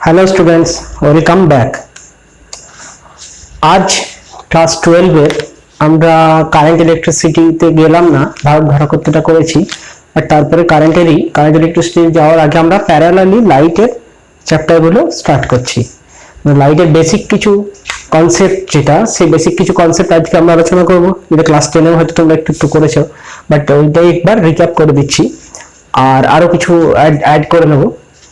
Hello students, welcome back. আজ class 12-এর আমরা current ইলেকট্রিসিটিতে গেলাম না, ভাগ ধারকত্বটা করেছি। আর তারপরে কারেন্ট ইলেকট্রিসিটি যাওয়ার আগে আমরা প্যারালালি লাইটের চ্যাপ্টারগুলো স্টার্ট করছি। লাইটের বেসিক কিছু কনসেপ্ট, যেটা সেই বেসিক কিছু কনসেপ্ট আজকে আমরা আলোচনা করবো, যেটা ক্লাস 10-এ হয়তো তোমরা একটু একটু করেছো, বাট ওইটাই একবার রিক্যাপ করে দিচ্ছি আর আরো কিছু অ্যাড করে নেবো।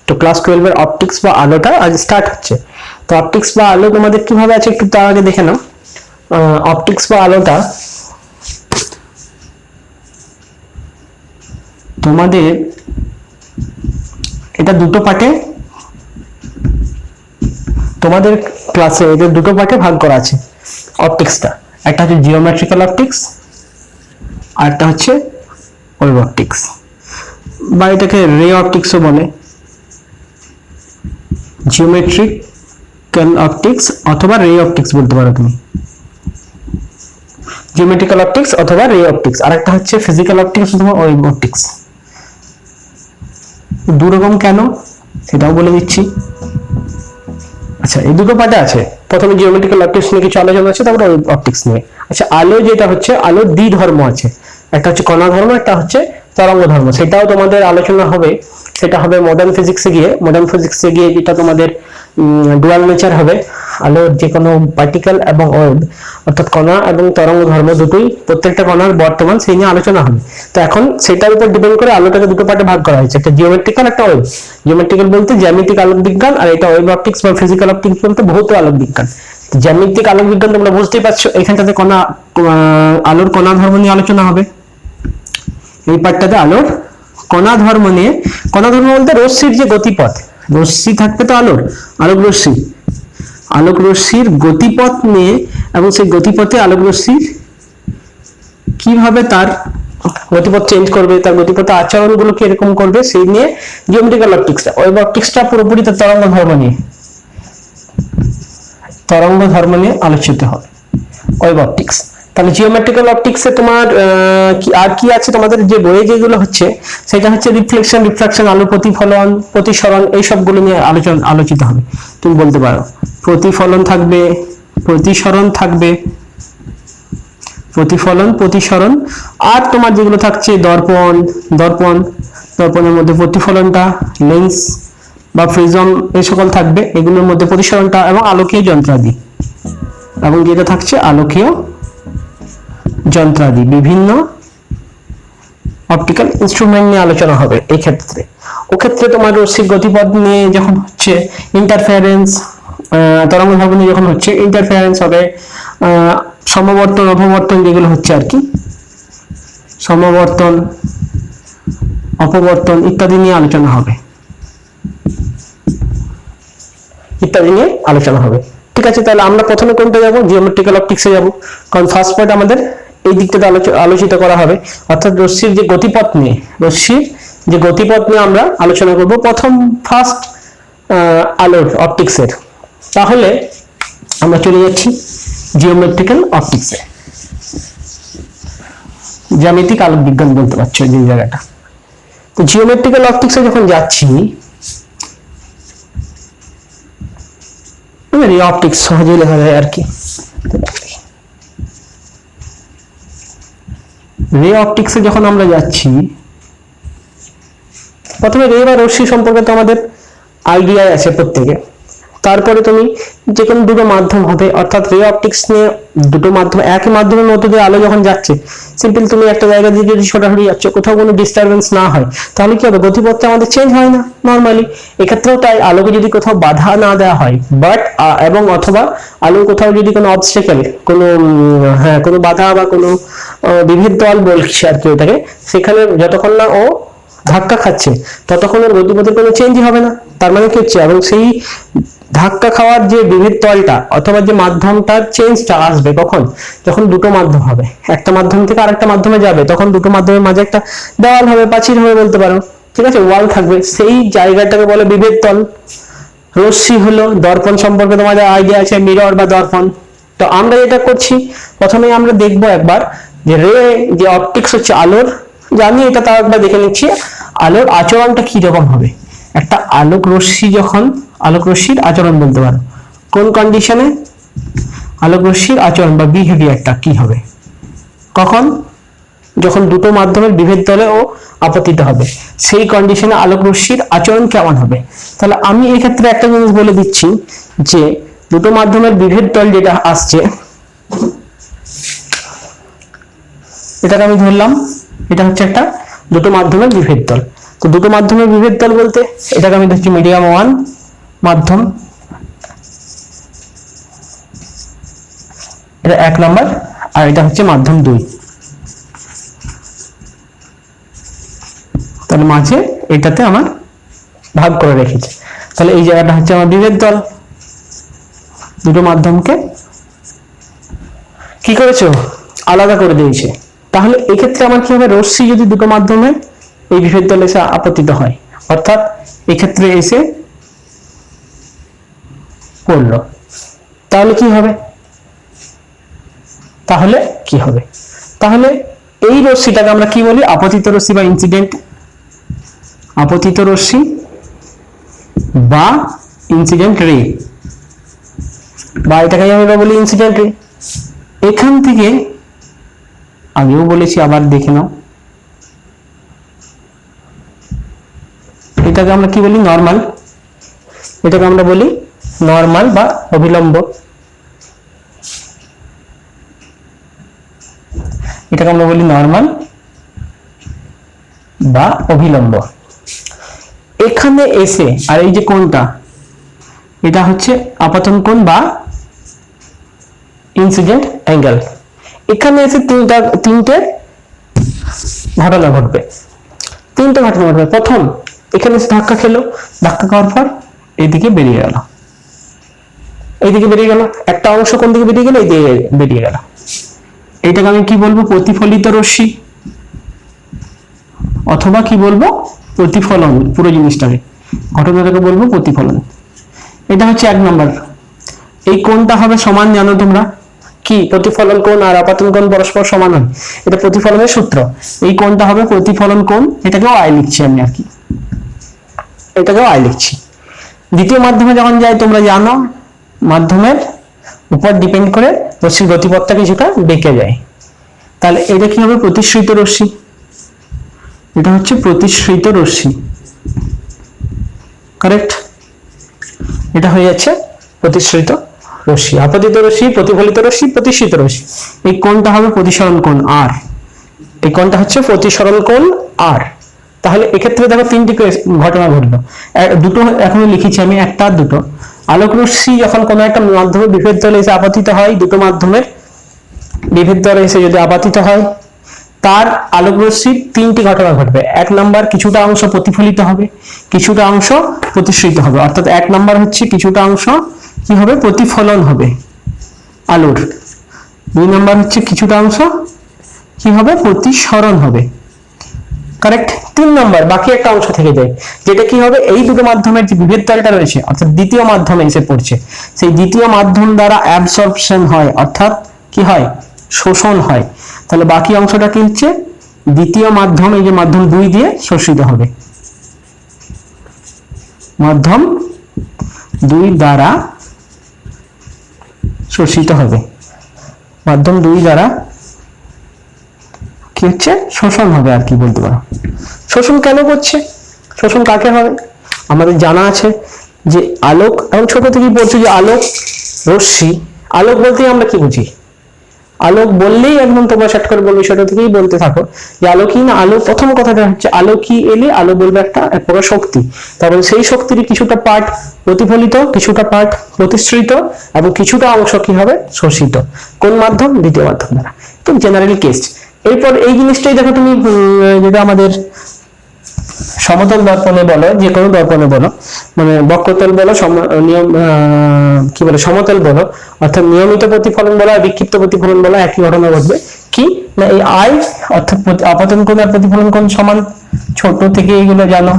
তো ক্লাস 12-এর অপটিক্স বা আলোটা আজ স্টার্ট হচ্ছে। তো অপটিক্স বা আলো তোমাদের কিভাবে আছে একটু তার আগে দেখে নাও। অপটিক্স বা আলোটা তোমাদের এটা দুটো পার্টে, তোমাদের ক্লাসে এদের দুটো পার্টে ভাগ করা আছে অপটিক্সটা। একটা হচ্ছে জিওমেট্রিক্যাল অপটিক্স আর একটা হচ্ছে ওয়েভ অপটিক্স, বা এটাকে রে অপটিক্সও বলে। জিওমেট্রিক্যাল অপটিক্স অথবা রে অপটিক্স বলতে পারো তুমি, জিওমেট্রিক্যাল অপটিক্স অথবা রে অপটিক্স। আর একটা হচ্ছে ফিজিক্যাল অপটিক্স অথবা ওয়েভ অপটিক্স। দু রকম কেন সেটাও বলে দিচ্ছি। আচ্ছা, এই দুটো পার্টে আছে। প্রথমে জিওমেট্রিক্যাল অপটিক্স নিয়ে কিছু আলোচনা আছে, তারপরে ওয়েভ অপটিক্স নিয়ে। আচ্ছা, আলো যেটা হচ্ছে, আলোর দ্বি ধর্ম আছে, একটা হচ্ছে কণা ধর্ম, একটা হচ্ছে তরঙ্গ ধর্ম। সেটাও তোমাদের আলোচনা হবে, সেটা হবে মডার্ন ফিজিক্সে গিয়ে যেটা তোমাদের ডুয়াল নেচার হবে। আলোর যে কোনো পার্টিকেল এবং ওয়েভ, অর্থাৎ কণা এবং তরঙ্গ ধর্ম দুটোই, প্রত্যেকটা কণার বর্তমান, সেই নিয়ে আলোচনা হবে। তো এখন সেটার উপর ডিপেন্ড করে আলোটাকে দুটো পার্টে ভাগ করা হয়েছে, একটা জিওমেট্রিক্যাল, একটা ওয়েভ। জিওমেট্রিক্যাল বলতে জ্যামিতিক আলোক বিজ্ঞান, আর এটা ওয়েভ অপটিক্স বা ফিজিক্যাল অপটিক্স বলতে ভৌত আলোক বিজ্ঞান। জ্যামিতিক আলোক বিজ্ঞান তোমরা বুঝতেই পারছো, এখানটাতে আলোর কণা ধর্ম নিয়ে আলোচনা হবে। এই পার্টটাতে আলোর কণা ধর্ম নিয়ে, কণা ধর্ম বলতে রশ্মির যে গতিপথ, রশ্মি থাকবে তো আলোক রশ্মির গতিপথ নিয়ে, এবং সেই গতিপথে আলোক রশ্মির কিভাবে তার গতিপথ চেঞ্জ করবে, তার গতিপথে আচরণগুলো কিরকম করবে, সেই নিয়ে জিওমেট্রিক্যাল অপটিক্সটা। ওয়েভ অপটিক্সটা পুরোপুরি তার তরঙ্গ ধর্ম নিয়ে আলোচিত হবে ওয়েভ অপটিক্স। তাহলে জিওমেট্রিক্যাল অপটিক্সে তোমার আর কি আছে, তোমাদের যে বইয়ে যেগুলো হচ্ছে, সেটা হচ্ছে রিফ্লেকশন, রিফ্রাকশন, আলো প্রতিফলন, প্রতিসরণ, এই সবগুলো নিয়ে আলোচিত হবে। তুমি বলতে পারো প্রতিফলন থাকবে, প্রতিসরণ থাকবে, প্রতিসরণ, আর তোমার যেগুলো থাকছে দর্পণের মধ্যে প্রতিফলনটা, লেন্স বা প্রিজম, এই সকল থাকবে। এগুলোর মধ্যে প্রতিসরণটা, এবং আলোকীয় যন্ত্রাদি, এবং যেটা থাকছে আলোকীয় যন্ত্রাদি, বিভিন্ন অপটিক্যাল ইনস্ট্রুমেন্ট নিয়ে আলোচনা হবে। এই ক্ষেত্রে ওক্ষেত্রে তোমার রশ্মির গতিপথ নিয়ে যখন হচ্ছে ইন্টারফারেন্স, তরঙ্গ ধর্ম নিয়ে যখন হচ্ছে ইন্টারফারেন্স হবে, সমবর্তন, অপবর্তন যেগুলো হচ্ছে আর কি, সমবর্তন, অপবর্তন ইত্যাদি নিয়ে আলোচনা হবে, ঠিক আছে। তাহলে আমরা প্রথমে কোনটা যাবো? জিওমেট্রিক্যাল অপটিক্সে যাব, কারণ ফার্স্ট পার্ট আমাদের এই দিকটাতে আলোচিত করা হবে, অর্থাৎ রশ্মির যে গতিপথ নিয়ে আমরা আলোচনা করব ফার্স্ট আলোর অপটিক্সের। তাহলে আমরা চলে যাচ্ছি জিওমেট্রিক্যাল অপটিক্সে, জ্যামিতিক আলোক বিজ্ঞান বলতে পারছো যে জায়গাটা। তো জিওমেট্রিক্যাল অপটিক্সে যখন যাচ্ছি, রে অপটিক্স সহজেই লেখা যায় আর কি। রে অপটিক্সে যখন আমরা যাচ্ছি, প্রথমে রে বা রশ্মি সম্পর্কে তো আমাদের আইডিয়া আছে প্রত্যেকে। তারপরে তুমি যে কোনো দুটো মাধ্যম হবে, অর্থাৎ রে অপটিক্স নিয়ে দুটো মাধ্যম, একই মাধ্যমের মধ্যে দিয়ে আলো যখন যাচ্ছে, সিম্পল তুমি একটা জায়গা দিয়ে যদি ছোটাছুটি যাচ্ছ, কোথাও কোনো ডিস্টারবেন্স না হয়, তাহলে কি হবে? গতিপথটা আমাদের চেঞ্জ হয় না নর্মালি। এক্ষেত্রেও তাই, আলোকে যদি কোথাও বাধা না দেওয়া হয়, এবং অথবা আলো কোথাও যদি কোনো অবস্টেকেল, কোনো বাধা বা কোনো বিভেদ তল বলছি আর কি ওটাকে, সেখানে যতক্ষণ না ও ধাক্কা খাচ্ছে, ততক্ষণ ওর গতিপথের কোনো চেঞ্জই হবে না। তার মানে কি হচ্ছে, এবং সেই ধাক্কা খাওয়ার যে বিভেদ তলটা অথবা যে মাধ্যমটার চেঞ্জটা আসবে কখন? যখন দুটো মাধ্যম হবে, একটা মাধ্যম থেকে আরেকটা মাধ্যমে যাবে, তখন দুটো মাধ্যমের মাঝে একটা দেওয়াল হবে, প্রাচীর হবে বলতে পারো, ঠিক আছে, ওয়াল থাকবে, সেই জায়গাটাকে বলে বিভেদ তল। রশ্মি হলো, দর্পণ সম্পর্কে তোমাদের আইডিয়া আছে, মিরর বা দর্পণ। তো আমরা যেটা করছি, প্রথমে আমরা দেখবো একবার যে যে অপটিক্স হচ্ছে আলোর, জানি এটা, তাও একবার দেখে নিচ্ছি আলোর আচরণটা কি রকম হবে। একটা আলোক রশ্মি যখন, আলোক রশ্মির আচরণ বলতে পারো, কোন কন্ডিশনে আলোক রশ্মির আচরণ বা বিহেভিয়ারটা কি হবে, কখন, যখন দুটো মাধ্যমের বিভেদ তলে ও আপতিত হবে, সেই কন্ডিশনে আলোক রশ্মির আচরণ কেমন হবে। তাহলে আমি এই ক্ষেত্রে একটা জিনিস বলে দিচ্ছি যে দুটো মাধ্যমের বিভেদ তল যেটা আসছে, এটাকে আমি ধরলাম এটা হচ্ছে একটা দুটো মাধ্যমের বিভেদ তল। তো দুটো মাধ্যমের বিভেদ তল বলতে এটাকে আমি ধরছি মিডিয়াম 1 মাধ্যম, এটা 1 নম্বর, আর এটা হচ্ছে মাধ্যম 2। তাহলে মাঝে এটাতে আমার ভাগ করে রেখেছে, তাহলে এই জায়গাটা হচ্ছে আমার বিভেদ তল। দুটো মাধ্যমকে কি করেছে, আলাদা করে দিয়েছে। তাহলে এক্ষেত্রে আমার কি হবে, রশ্মি যদি দুটো মাধ্যমে এই বিভেদ তলে এসে আপতিত হয়, অর্থাৎ এক্ষেত্রে এসে পড়লো, তাহলে কি হবে, তাহলে কি হবে, তাহলে এই রশ্মিটাকে আমরা কি বলি, আপতিত রশ্মি বা ইনসিডেন্ট, আপতিত রশ্মি বা ইনসিডেন্ট রে, বা এটাকে আমরা বলি ইনসিডেন্ট রে। এখান থেকে আগেও বলেছি, আবার দেখে নাও, এটাকে আমরা কি বলি, নরমাল, এটাকে আমরা বলি নরমাল বা অভিলম্ব, এটাকে আমরা বলি নরমাল বা অভিলম্ব। এখানে এসে, আর এই যে কোণটা, এটা হচ্ছে আপতন কোণ বা ইনসিডেন্ট অ্যাঙ্গেল। এখানে এসে তিনটে ঘটনা ঘটবে, তিনটে ঘটনা ঘটবে। প্রথম, এখানে এসে ধাক্কা খেলো, ধাক্কা খাওয়ার পর এইদিকে বেরিয়ে গেল, এইদিকে বেরিয়ে গেল, একটা অংশ কোন দিকে বেরিয়ে গেল, এইদিকে বেরিয়ে গেল। এইটাকে আমি কি বলবো, প্রতিফলিত রশ্মি, অথবা কি বলবো, প্রতিফলন। পুরো জিনিসটাকে, ঘটনাটাকে বলবো প্রতিফলন। এটা হচ্ছে 1 নম্বর। এই কোণটা হবে সমান, জানো তোমরা কি, প্রতিফলন কোণ আর আপতন কোণ পরস্পর সমান হয়, এটা প্রতিফলনের সূত্র। এই কোণটা হবে প্রতিফলন কোণ, এটাকেও আই লিখছি আমি আর কি, এটাকেও আই লিখছি। দ্বিতীয় মাধ্যমে যখন যাই, তোমরা জানো মাধ্যমের উপর ডিপেন্ড করে রশ্মির গতিপথটা কিছুটা বেঁকে যায়। তাহলে এটা কি হবে, প্রতিশ্রিত রশ্মি, এটা হচ্ছে প্রতিশ্রিত রশ্মি, কারেক্ট, এটা হয়ে যাচ্ছে প্রতিশ্রিত রশ্মি। আপতিত রশ্মি, প্রতিফলিত রশ্মি, প্রতিশ্রিত রশ্মি। এই কোণটা হবে প্রতিসরণ কোণ আর, এই কোণটা হচ্ছে প্রতিসরণ কোণ আর। তাহলে এক্ষেত্রে দেখো তিনটি ঘটনা ঘটলো, দুটো এখনো লিখেছি আমি, একটা আর দুটো। আলোক রশ্মি যখন কোনো একটা মাধ্যমের বিভেদ তলে এসে আপতিত হয়, দুটো মাধ্যমের বিভেদ তলে এসে যদি আপতিত হয়, তার আলোক রশ্মির তিনটি ঘটনা ঘটবে। 1 নাম্বার, কিছুটা অংশ প্রতিফলিত হবে, কিছুটা অংশ প্রতিসৃত হবে, অর্থাৎ 1 নাম্বার হচ্ছে কিছুটা অংশ কি হবে, প্রতিফলন হবে আলোর। 2 নাম্বার হচ্ছে কিছুটা অংশ কি হবে, প্রতিসরণ হবে, কারেক্ট। 3 নাম্বার, বাকি একটা অংশ থেকে যায়, যেটা কি হবে, এই দুটো মাধ্যমের যে বিভেদ তলটা রয়েছে, অর্থাৎ দ্বিতীয় মাধ্যমে এসে পড়ছে, সেই দ্বিতীয় মাধ্যম দ্বারা অ্যাবসর্পশন হয়, অর্থাৎ কি হয়, শোষণ হয়। তাহলে বাকি অংশটা কি হচ্ছে, দ্বিতীয় মাধ্যম, এই যে মাধ্যম 2 দিয়ে শোষিত হবে, মাধ্যম 2 দ্বারা শোষিত হবে, মাধ্যম 2 দ্বারা কি হচ্ছে, শোষণ হবে আর কি বলতে পারো। শোষণ কেন করছে, শোষণ কাকে হবে, আমাদের জানা আছে যে আলোক, এখন ছোট থেকেই পড়ছি যে আলোক রশ্মি, আলোক বলতেই আমরা কি বুঝি, আলোক বললেই একদম তোমরা সেট করে বলবে, ছোট থেকেই বলতে থাকো যে আলোকই না, আলো প্রথম কথাটা হচ্ছে আলোকই এলে, আলো বলবে একটা এক প্রকার শক্তি, তারপরে সেই শক্তির কিছুটা পার্ট প্রতিফলিত, কিছুটা পার্ট প্রতিসৃত, এবং কিছুটা অংশ কি হবে, শোষিত। কোন মাধ্যম, দ্বিতীয় মাধ্যম দ্বারা, তো জেনারেলি কেস। এরপর এই জিনিসটাই দেখো তুমি, যেটা আমাদের সমতল দর্পণে বলো, যে কোনো দর্পণে বলো, মানে বক্রতল বলো, নিয়ম কি বলে, সমতল বলো, অর্থাৎ নিয়মিত প্রতিফলন বলো আর বিক্ষিপ্ত প্রতিফলন বলো, একই ঘটনা ঘটবে। কি না, এই আই অর্থাৎ আপতন কোণ আর প্রতিফলন কোণ সমান, ছোট থেকে এইগুলো জানো,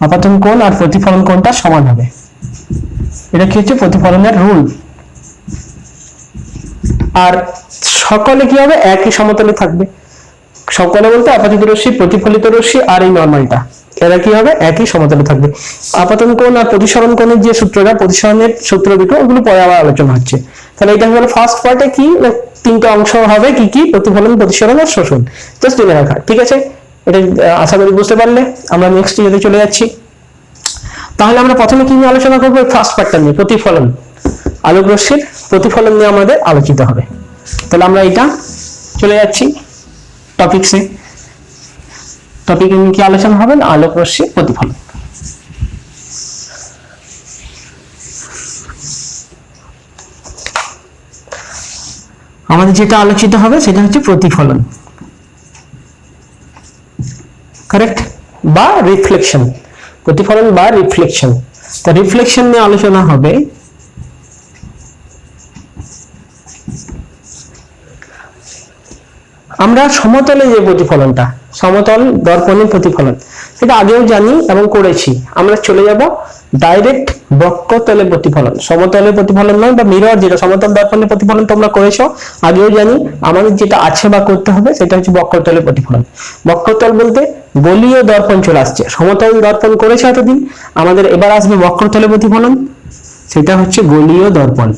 আপতন কোণ আর প্রতিফলন কোণটা সমান হবে, এটা কি হচ্ছে প্রতিফলনের রুল। আর সকলে কি হবে, একই সমতলে থাকবে, সকলে বলতে আপতিত রশ্মি, প্রতিফলিত রশ্মি আর এই নরমালটা এরা কি হবে, একই সমতলে থাকবে। আপাতন কোণ আর প্রতিসরণ কোণের যে সূত্রটা, প্রতিসরণের সূত্র দুটো, ওগুলো পরে আবার আলোচনা হচ্ছে। তাহলে এটা হলো ফার্স্ট পার্টে কি, তিনটা অংশ হবে, কি কি, প্রতিফলন, প্রতিসরণ আর শোষণ, জাস্ট জেনে রাখা। ঠিক আছে, এটা আশা করি বুঝতে পারলে। আমরা নেক্সট ইয়েতে চলে যাচ্ছি। তাহলে আমরা প্রথমে কি নিয়ে আলোচনা করবো, ফার্স্ট পার্টটা নিয়ে, প্রতিফলন। আলোক রশ্মির প্রতিফলন নিয়ে আমাদের আলোচিত হবে। তাহলে আমরা এটা চলে যাচ্ছি টপিকসে। টপিকে কি আলোচনা হবে, আলোক রশ্মির প্রতিফলন। আমাদের যেটা আলোচিত হবে সেটা হচ্ছে প্রতিফলন, কারেক্ট, বা রিফ্লেকশন। প্রতিফলন বা রিফ্লেকশন। তা রিফ্লেকশন নিয়ে আলোচনা হবে। আমরা সমতলে যে প্রতিফলনটা, সমতল দর্পণের প্রতিফলন, সেটা আগেও জানি এবং করেছি। আমরা চলে যাব ডাইরেক্ট বক্রতলে প্রতিফলন, সমতলের প্রতিফলন নয়, বা মিরর, যেটা সমতল দর্পণের প্রতিফলন তোমরা করেছো, আগেও জানি। আমাদের যেটা আছে বা করতে হবে সেটা হচ্ছে বক্রতলের প্রতিফলন। বক্রতল বলতে গলীয় দর্পণ চলে আসছে, সমতল দর্পণ করেছে এতদিন, আমাদের এবার আসবে বক্রতলে প্রতিফলন, সেটা হচ্ছে গলীয় দর্পণ।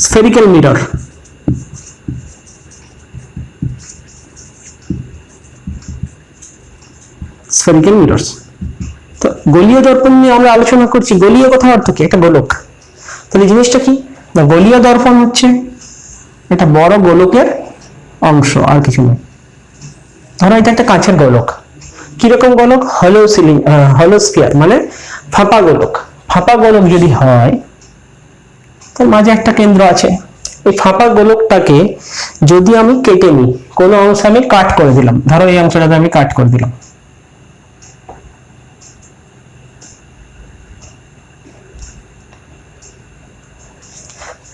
Spherical mirror, spherical mirrors. তো গলীয় দর্পণ নিয়ে আমরা আলোচনা করছি। গলীয় কথার অর্থ কি, একটা গোলক। তাহলে জিনিসটা কি, না গলীয় দর্পণ হচ্ছে এটা বড় গোলকের অংশ, আর কিছু নয়। ধরো এটা একটা কাঁচের গোলক। কিরকম গোলক, হলো স্ফিয়ার, মানে ফাঁপা গোলক। ফাঁপা গোলক যদি হয়, তার মাঝে একটা কেন্দ্র আছে। এই ফাঁপা গোলকটাকে যদি আমি কেটে নিই, কোনো অংশ আমি কাট করে দিলাম, ধরো এই অংশটাকে আমি কাট করে দিলাম,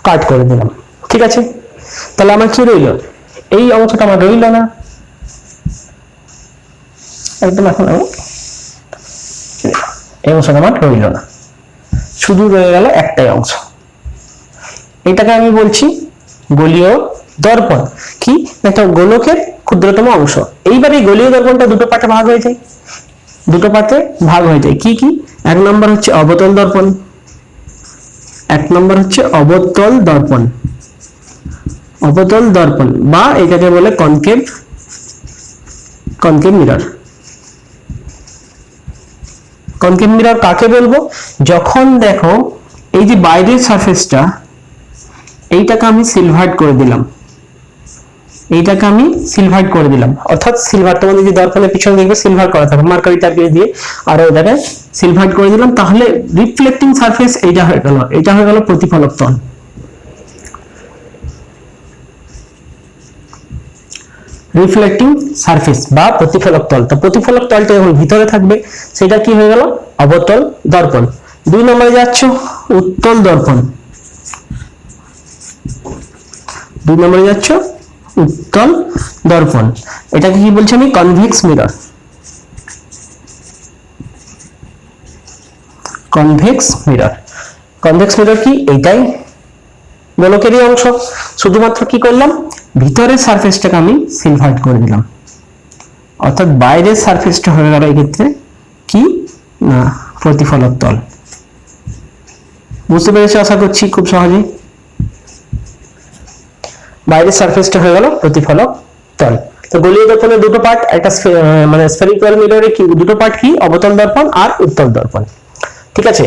কাট করে দিলাম, ঠিক আছে। তাহলে আমার কি রইল, এই অংশটা আমার রইল না একদম। এখন আমি এই অংশটা আমার রইল না, শুধু রয়ে গেল একটাই অংশ। এটাকে আমি বলছি গলীয় দর্পণ। কি, একটা গোলকের ক্ষুদ্রতম অংশ। এইবার এই গলীয় দর্পণটা দুটো পার্টে ভাগ হয়ে যায়, দুটো পার্টে ভাগ হয়ে যায়। কি কি, এক নম্বর হচ্ছে অবতল দর্পণ, এক নম্বর হচ্ছে অবতল দর্পণ। অবতল দর্পণ বা এটাকে বলে কনকেভ মিরর। কনকেভ মিরর কাকে বলবো, যখন দেখো এই যে বাইরের সারফেসটা, এইটাকে আমি সিলভার্ড করে দিলাম, এইটাকে আমি সিলভার্ড করে দিলাম, অর্থাৎ সিলভার, তোমাদের যে দর্পণের পিছনে দেখবে সিলভার করা থাকে মার্কারি টাইপ দিয়ে, আর ওটাকে সিলভার্ড করে দিলাম। তাহলে রিফ্লেক্টিং সারফেস এইটা হয়ে গেল, এটা হয়ে গেল প্রতিফলক তল। রিফ্লেক্টিং সারফেস বা প্রতিফলক তল। তো প্রতিফলক তলটা যখন ভিতরে থাকবে, সেটা কি হয়ে গেল, অবতল দর্পণ। দুই নম্বরে যাচ্ছ উত্তল দর্পণ। দুই নম্বরে যাচ্ছ উত্তল দর্পণ। এটাকে কি বলছি আমি, convex mirror. Convex mirror. Convex mirror কি, এইটাই গোলকেরই অংশ, শুধুমাত্র কি করলাম, ভিতরের সারফেসটাকে আমি সিলভার্ড করে দিলাম, অর্থাৎ বাইরের সারফেসটা হয়ে গেল এক্ষেত্রে কি, না প্রতিফলক তল। বুঝতে পেরেছো আশা করছি খুব সহজেই। বাইরের সারফেসটা হয়ে গেল প্রতিফলক তল। তো গলীয় দর্পণের দুটো পার্ট, একটা মানে স্ফেরিক্যাল মিররের কি দুটো পার্ট, কি অবতল দর্পণ আর উত্তল দর্পণ, ঠিক আছে।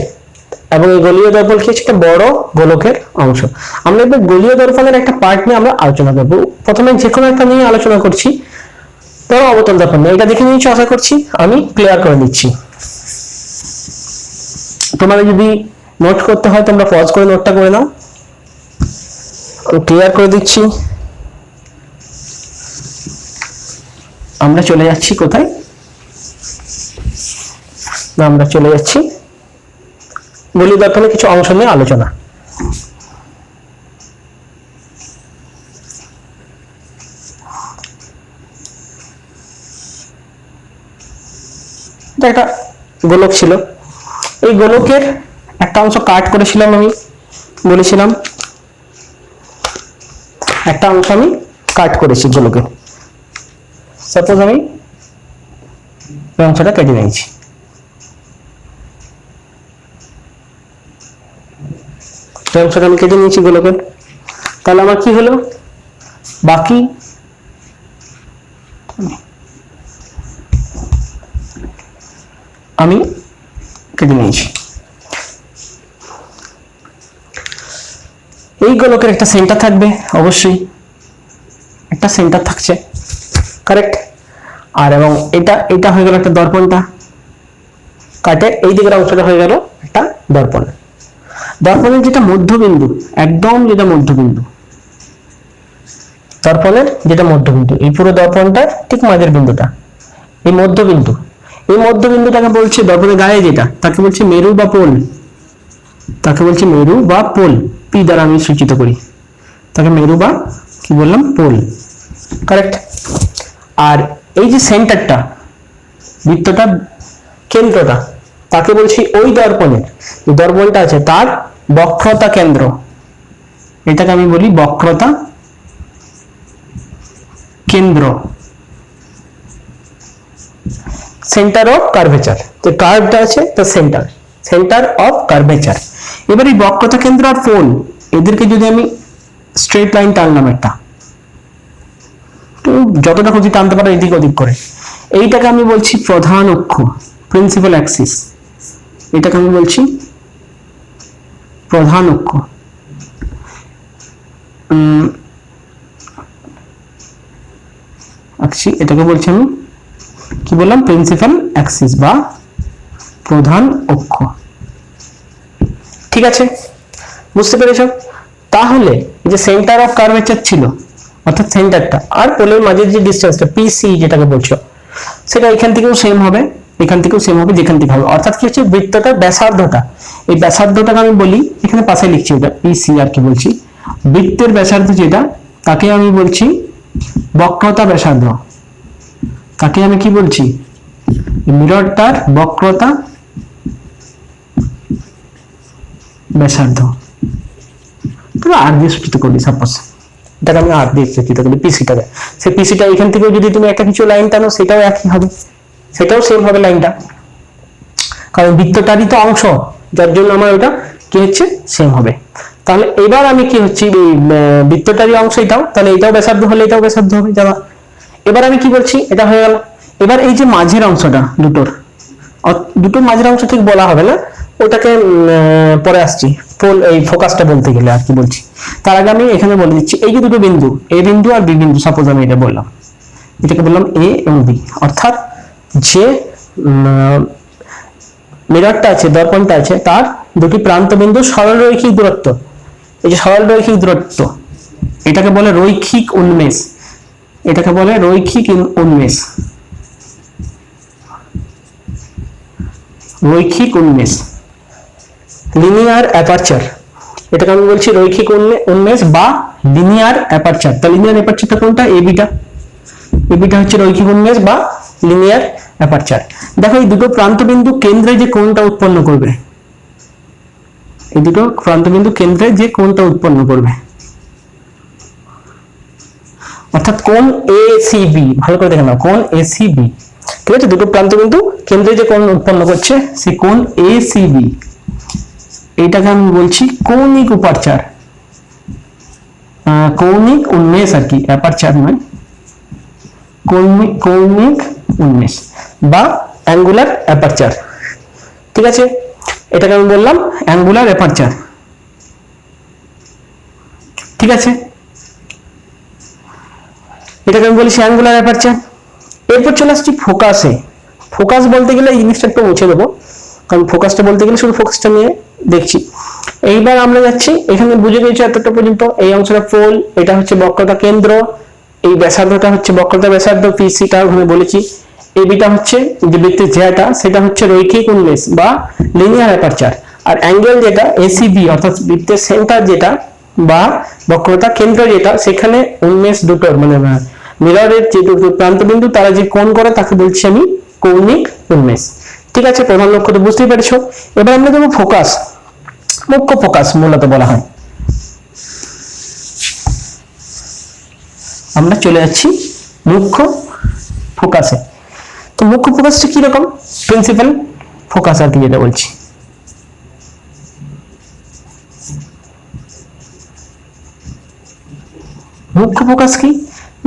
এবং এই গলীয় দর্পণ কি হচ্ছে, একটা বড় গোলকের অংশ। আমরা এবার গলীয় দর্পণের একটা পার্ট নিয়ে আমরা আলোচনা করবো। প্রথমে যে কোনো একটা নিয়ে আলোচনা করছি, ধরো অবতল দর্পণ, এটা দেখে নিয়েছি আশা করছি, আমি ক্লিয়ার করে দিচ্ছি। তোমাদের যদি নোট করতে হয় তোমরা পজ করে নোটটা করে নাও, ক্লিয়ার করে দিচ্ছি। আমরা চলে যাচ্ছি কোথায়, না আমরা চলে যাচ্ছি গলীয় দর্পণের কিছু অংশ নিয়ে আলোচনা। একটা গোলক ছিল, এই গোলকের একটা অংশ কাট করেছিলাম, আমি বলেছিলাম একটা অংশ আমি কাট করেছি গোলকে। সাপোজ আমি এই অংশটা কেটে নিয়েছি, এই অংশটা আমি কেটে নিয়েছি গোলকের। তাহলে আমার কি হলো, বাকি আমি কেটে নিয়েছি। এই গোলকের একটা সেন্টার থাকবে, অবশ্যই একটা সেন্টার থাকছে, কারেক্ট। আর এবং এটা এটা হয়ে গেল একটা দর্পণটা, কাটে এই দিকের অংশটা হয়ে গেল একটা দর্পণ। দর্পণের যেটা মধ্যবিন্দু, একদম যেটা মধ্যবিন্দু, দর্পণের যেটা মধ্যবিন্দু, এই পুরো দর্পণটার ঠিক মাঝের বিন্দুটা এই মধ্যবিন্দু, এই মধ্যবিন্দুটাকে বলছে দর্পণের গায়ে যেটা, তাকে বলছে মেরু বা পোল, তাকে বলছে মেরু বা পোল, পি দ্বারা আমি সূচিত করি, তাকে মেরু বা কি বললাম, পোল, কারেক্ট। আর এই যে সেন্টারটা, বৃত্তটা, কেন্দ্রটা, তাকে বলছি ওই দর্পণের, দর্পণটা আছে তার বক্রতা কেন্দ্র, এটাকে আমি বলি বক্রতা কেন্দ্র, সেন্টার অফ কার্ভেচার। তো কার্ভটা আছে তো সেন্টার, সেন্টার অফ কার্ভেচার। এবার এই বক্রতা কেন্দ্র আর পোল, এদেরকে যদি আমি স্ট্রেট লাইন টানলাম একটা, তো যতটা খুশি টানতে পারো এদিক ওদিক করে, এইটাকে আমি বলছি প্রধান অক্ষ, প্রিন্সিপাল অ্যাক্সিস, এটাকে আমি বলছি প্রধান অক্ষ। এটাকে বলছি আমি কি বললাম, প্রিন্সিপাল অ্যাক্সিস বা প্রধান অক্ষ, ঠিক আছে, বুঝতে পেরেছ? তাহলে যে সেন্টার অফ কার্ভেচার ছিল, অর্থাৎ সেন্টারটা আর পোলের মাঝের যে ডিসটেন্সটা পিসি যেটাকে বলছো, সেটা এখান থেকেও সেম হবে, এখান থেকেও সেম হবে, যেখান থেকে হবে। অর্থাৎ কি হচ্ছে, বৃত্তটার ব্যাসার্ধটা, এই ব্যাসার্ধটাকে আমি বলি, এখানে পাশে লিখছি এটা পিসি, আর কি বলছি, বৃত্তের ব্যাসার্ধ যেটা, তাকে আমি বলছি বক্রতা ব্যাসার্ধ, তাকে আমি কি বলছি, মিররটার বক্রতা ব্যাসার্ধ, আর দিয়ে সূচিত করি, সাপোজ এটাকে আমি আর দিয়ে সূচিত করি পিসিটাকে, সেই পিসিটা এখান থেকেও যদি তুমি একটা কিছু লাইন টানো, সেটাও একই হবে, সেটাও সেম হবে লাইনটা, কারণ বৃত্তটারই তো অংশ, যার জন্য আমার ওটা কি হচ্ছে, সেম হবে। তাহলে এবার আমি কি হচ্ছে, বৃত্তটারই অংশ এটাও, তাহলে এটাও ব্যাসার্ধ হলে এটাও ব্যাসার্ধ হবে যাওয়া। এবার আমি কি বলছি, এটা হয়ে গেল। এবার এই যে মাঝের অংশটা, দুটোর মাঝের অংশ ঠিক বলা হবে না, ওটাকে পরে আসছি, এই ফোকাসটা বলতে গেলে আর কি বলছি, তার আগে আমি এখানে বলে দিচ্ছি, এই যে দুটো বিন্দু, এ বিন্দু আর বি বিন্দু, সাপোজ আমি এটা বললাম, এটাকে বললাম এ এবং বি, অর্থাৎ যে মিররটা আছে, দর্পণটা আছে, তার দুটি প্রান্ত বিন্দু সরল রৈখিক দূরত্ব, এই যে সরল রৈখিক দূরত্ব, এটাকে বলে রৈখিক উন্মেষ, এটাকে বলে রৈখিক উন্মেষ, রৈখিক উন্মেষ, লিনিয়ার অ্যাপারচার, এটাকে আমি বলছি রৈখিক উন্মেষ বা লিনিয়ার অ্যাপারচার। তা লিনিয়ার অ্যাপারচারটা কোনটা, এবিটা, এবিটা হচ্ছে রৈখিক উন্মেষ বা লিনিয়ার অ্যাপারচার। দেখো এই দুটো প্রান্তবিন্দু কেন্দ্রে যে কোণটা উৎপন্ন করবে, এই দুটো প্রান্তবিন্দু কেন্দ্রে যে কোণটা উৎপন্ন করবে, অর্থাৎ কোণ এসিবি, ভালো করে দেখে নাও, কোণ এসিবি, ঠিক আছে, দুটো প্রান্তবিন্দু কেন্দ্রে যে কোণ উৎপন্ন করছে, সেই কোণ এসিবি, এইটাকে আমি বলছি কৌণিক উপারচার, কৌণিক উন্মেষ আর কি, অ্যাপারচার নয়, কৌণিক উন্মেষ বা অ্যাঙ্গুলার অ্যাপারচার, ঠিক আছে, এটাকে আমি বললাম অ্যাঙ্গুলার অ্যাপারচার, ঠিক আছে, এটাকে আমি বলছি অ্যাঙ্গুলার অ্যাপারচার। এরপর চলে আসছি ফোকাসে। ফোকাস বলতে গেলে এই জিনিসটা একটু মুছে দেবো, কারণ ফোকাসটা বলতে গেলে শুধু ফোকাসটা নিয়ে দেখছি। এইবার আমরা যাচ্ছি, এখানে বুঝে গেছি এতটা পর্যন্ত, এই অংশটা পোল, এটা হচ্ছে বক্রতা কেন্দ্র, এই ব্যাসার্ধটা হচ্ছে বক্রতা ব্যাসার্ধ পিসিটা আমি বলেছি, এবিটা হচ্ছে যে বৃত্তের যেটা, সেটা হচ্ছে রৈখিক উন্মেষ বা লিনিয়ার অ্যাপারচার, আর অ্যাঙ্গেল যেটা এসিবি, অর্থাৎ বৃত্তের সেন্টার যেটা বা বক্রতা কেন্দ্র যেটা, সেখানে উন্মেষ দুটোর মানে মিররের যে দুটো প্রান্তবিন্দু তারা যে কোণ করে, তাকে বলছি আমি কৌণিক উন্মেষ, ঠিক আছে। প্রধান লক্ষ্য তো বুঝতেই পেরেছো। এবার আমরা দেখবো ফোকাস, মুখ্য ফোকাস মূলত বলা হয়। আমরা চলে যাচ্ছি মুখ্য ফোকাসে। তো মুখ্য ফোকাসটা কিরকম, প্রিন্সিপাল ফোকাস আর কি যেটা বলছি। মুখ্য ফোকাস কি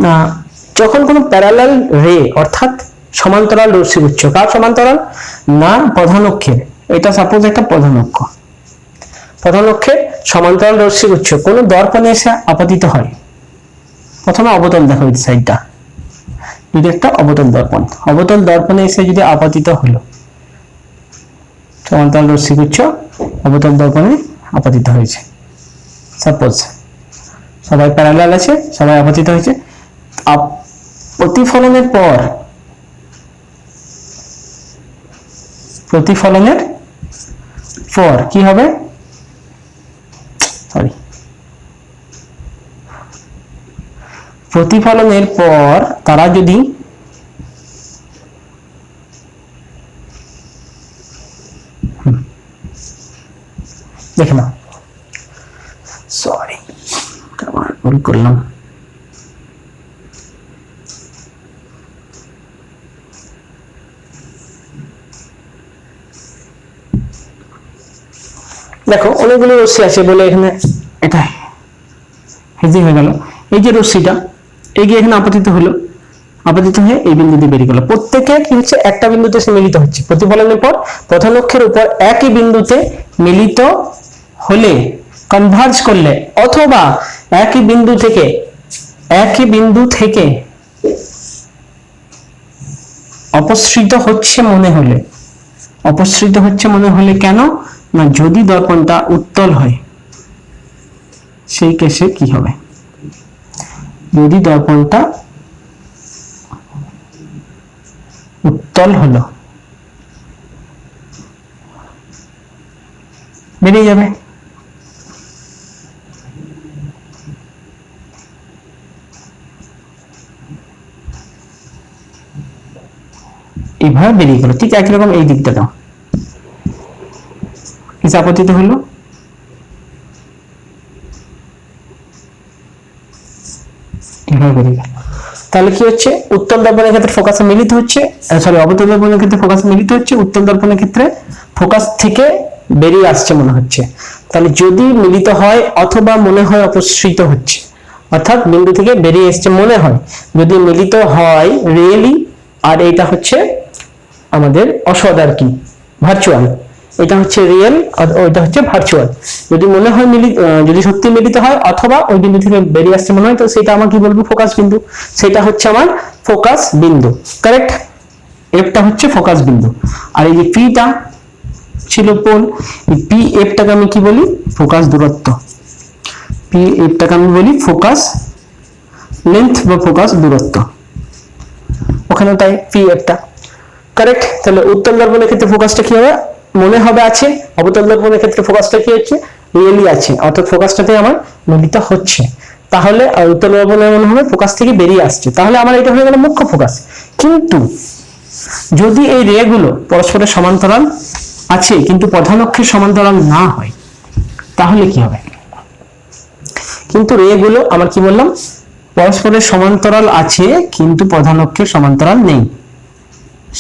না, যখন কোনো প্যারালাল রে অর্থাৎ সমান্তরাল রশ্মিগুচ্ছ, কার সমান্তরাল না প্রধান অক্ষের, এটা সাপোজ একটা প্রধান অক্ষ, প্রধান অক্ষের সমান্তরাল রশ্মিগুচ্ছ কোনো দর্পণে এসে আপতিত হয়। প্রথমে অবতল দেখো এই সাইডটা, যদি একটা অবতল দর্পণ, অবতল দর্পণে এসে যদি আপতিত হলো, সমান্তরাল রশ্মিগুচ্ছ অবতল দর্পণে আপতিত হয়েছে, সাপোজ সবাই প্যারালাল আছে, সবাই আপতিত হয়েছে, প্রতিফলনের পর কি হবে, সরি, প্রতিফলনের পর তারা যদি দেখে না, সরি ভুল করলাম, দেখো অনেকগুলো রশ্মি আছে বলে এখানে এটা হেজিং হয়ে গেল। এই যে রশ্মিটা এগিয়ে এখানে আপতিত হলো, আপতিত হয়ে এই বিন্দুতে বেরিয়ে গেল, প্রত্যেকে কি হচ্ছে একটা বিন্দুতে সে মিলিত হচ্ছে। প্রতিফলনের পর প্রধান অক্ষের উপর একই বিন্দুতে মিলিত হলে, কনভার্জ করলে, অথবা একই বিন্দু থেকে অপসৃত হচ্ছে মনে হলে, কেন না যদি দর্পণটা উত্তল হয়, সেই কেসে কি হবে, যদি দর্পণটা উত্তল হলো বেরিয়ে যাবে। এইভাবে বেরিয়ে গেল, ঠিক একই রকম এই দিকটাও আপতিত হলো, এভাবে বেরিয়ে গেল। তাহলে কি হচ্ছে, উত্তল দর্পণের ক্ষেত্রে ফোকাসে মিলিত হচ্ছে, সরি অবতল দর্পণের ক্ষেত্রে ফোকাসে মিলিত হচ্ছে, উত্তল দর্পণের ক্ষেত্রে ফোকাস থেকে বেরিয়ে আসছে মনে হচ্ছে। তাহলে যদি মিলিত হয় অথবা মনে হয় অপসৃত হচ্ছে, অর্থাৎ বিন্দু থেকে বেরিয়ে এসছে মনে হয়, যদি মিলিত হয় রিয়েলি, আর এটা হচ্ছে আমাদের অসৎ আর কি, ভার্চুয়াল, এটা হচ্ছে রিয়েল আর ওইটা হচ্ছে ভার্চুয়াল। যদি মনে হয় যদি সত্যি মিলিত হয় অথবা ওই বিন্দু থেকে বেরিয়ে আসছে মনে হয়, তো সেটা আমার কি বলবো, ফোকাস বিন্দু, সেটা হচ্ছে আমার ফোকাস বিন্দু, কারেক্ট। এফটা হচ্ছে ফোকাস বিন্দু, আর এই যে পিটা ছিল পোল, এই পি এফটাকে আমি কি বলি, ফোকাস দূরত্ব, পি এফটাকে আমি বলি ফোকাস লেন্থ বা ফোকাস দূরত্ব, ওখানে তাই পি এফটা, কারেক্ট। তাহলে উত্তল দর্পণের ক্ষেত্রে ফোকাসটা কি হবে, মনে হবে আছে, অবতল দর্পণের ক্ষেত্রে ফোকাসটা কি হচ্ছে, রিয়েলি আছে, অর্থাৎ ফোকাসটাতে আমার মিলিত হচ্ছে। তাহলে উত্তল দর্পণে মনে হবে ফোকাস থেকে বেরিয়ে আসছে, তাহলে আমার এটা হয়ে গেল মুখ্য ফোকাস। কিন্তু যদি এই রে গুলো পরস্পরের সমান্তরাল আছে কিন্তু প্রধান অক্ষের সমান্তরাল না হয়, তাহলে কি হবে, কিন্তু রে গুলো আমার কি বললাম, পরস্পরের সমান্তরাল আছে কিন্তু প্রধান অক্ষের সমান্তরাল নেই,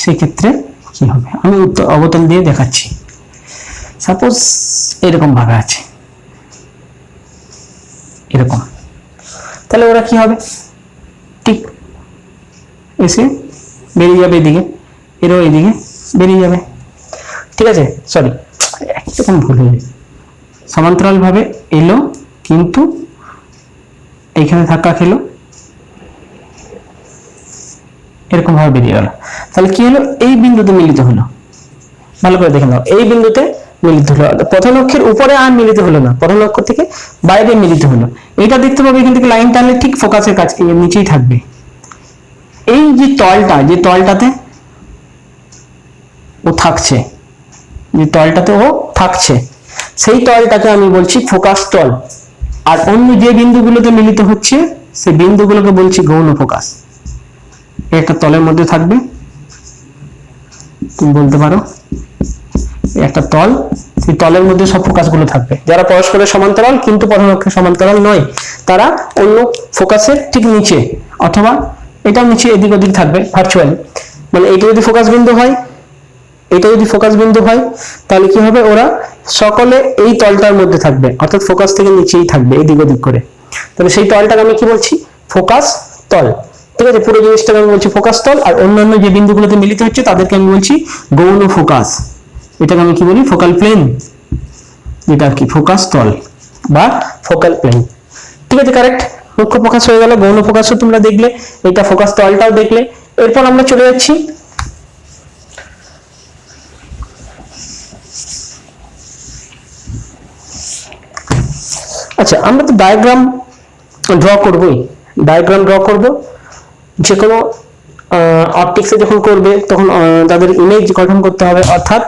সেক্ষেত্রে কি হবে আমি অবতল দিয়ে দেখাচ্ছি। সাপোজ এরকম ভাবে আছে, এরকম, তাহলে ওরা কি হবে, ঠিক এসে বেরিয়ে যাবে এদিকে, এরও এদিকে বেরিয়ে যাবে, ঠিক আছে, সরি একদম ভুল হয়ে গেছে, সমান্তরাল ভাবে এলো কিন্তু এইখানে ধাক্কা খেলো, এরকম ভাবে বেরিয়ে গেল। তাহলে কি হলো, এই বিন্দুতে মিলিত হলো, ভালো করে দেখে নাও, এই বিন্দুতে মিলিত হলো, প্রধান অক্ষের উপরে আর মিলিত হলো না, প্রধান অক্ষ থেকে বাইরে মিলিত হলো। এইটা দেখতে পাবে এখান থেকে লাইন টানলে ঠিক ফোকাসের কাছে নিচেই থাকবে। এই যে তলটা, যে তলটাতে ও থাকছে, যে তলটাতে ও থাকছে, সেই তলটাকে আমি বলছি ফোকাস তল, আর অন্য যে বিন্দুগুলোতে মিলিত হচ্ছে সেই বিন্দুগুলোকে বলছি গৌণ ফোকাস। একটা তলের মধ্যে থাকবে, তুমি বলতে পারো একটা তল, সেই তলের মধ্যে সব ফোকাস গুলো থাকবে, যারা পরস্পরের সমান্তরাল কিন্তু প্রধান অক্ষের সমান্তরাল নয়, তারা অন্য ফোকাসের ঠিক নিচে অথবা এটাও নিচে এদিক ওদিক থাকবে ভার্চুয়ালি, মানে এটা যদি ফোকাস বিন্দু হয়, এটা যদি ফোকাস বিন্দু হয়, তাহলে কি হবে, ওরা সকলে এই তলটার মধ্যে থাকবে, অর্থাৎ ফোকাস থেকে নিচেই থাকবে এদিক ওদিক করে। তাহলে সেই তলটাকে আমি কি বলছি, ফোকাস তল। ঠিক আছে, পুরো জিনিসটাকে আমি বলছি ফোকাস তল, আর অন্যান্য যে বিন্দুগুলোতে মিলিত হচ্ছে তাদেরকে আমি বলছি গৌণ ফোকাস। এটাকে আমি কি বলি, ফোকাল প্লেন, যেটা কি ফোকাস তল বা ফোকাল প্লেন। ঠিক আছে, কারেক্ট। মুখ্য ফোকাস হয়ে গেল, গৌণ ফোকাসও তোমরা দেখলে, এটা ফোকাস তলটাও দেখলে। এরপর আমরা চলে যাচ্ছি আচ্ছা, আমরা তো ডায়াগ্রাম ড্র করবই, ডায়াগ্রাম ড্র করব। যে কোনো অপটিক্সে যখন করবে তখন তাদের ইমেজ গঠন করতে হবে, অর্থাৎ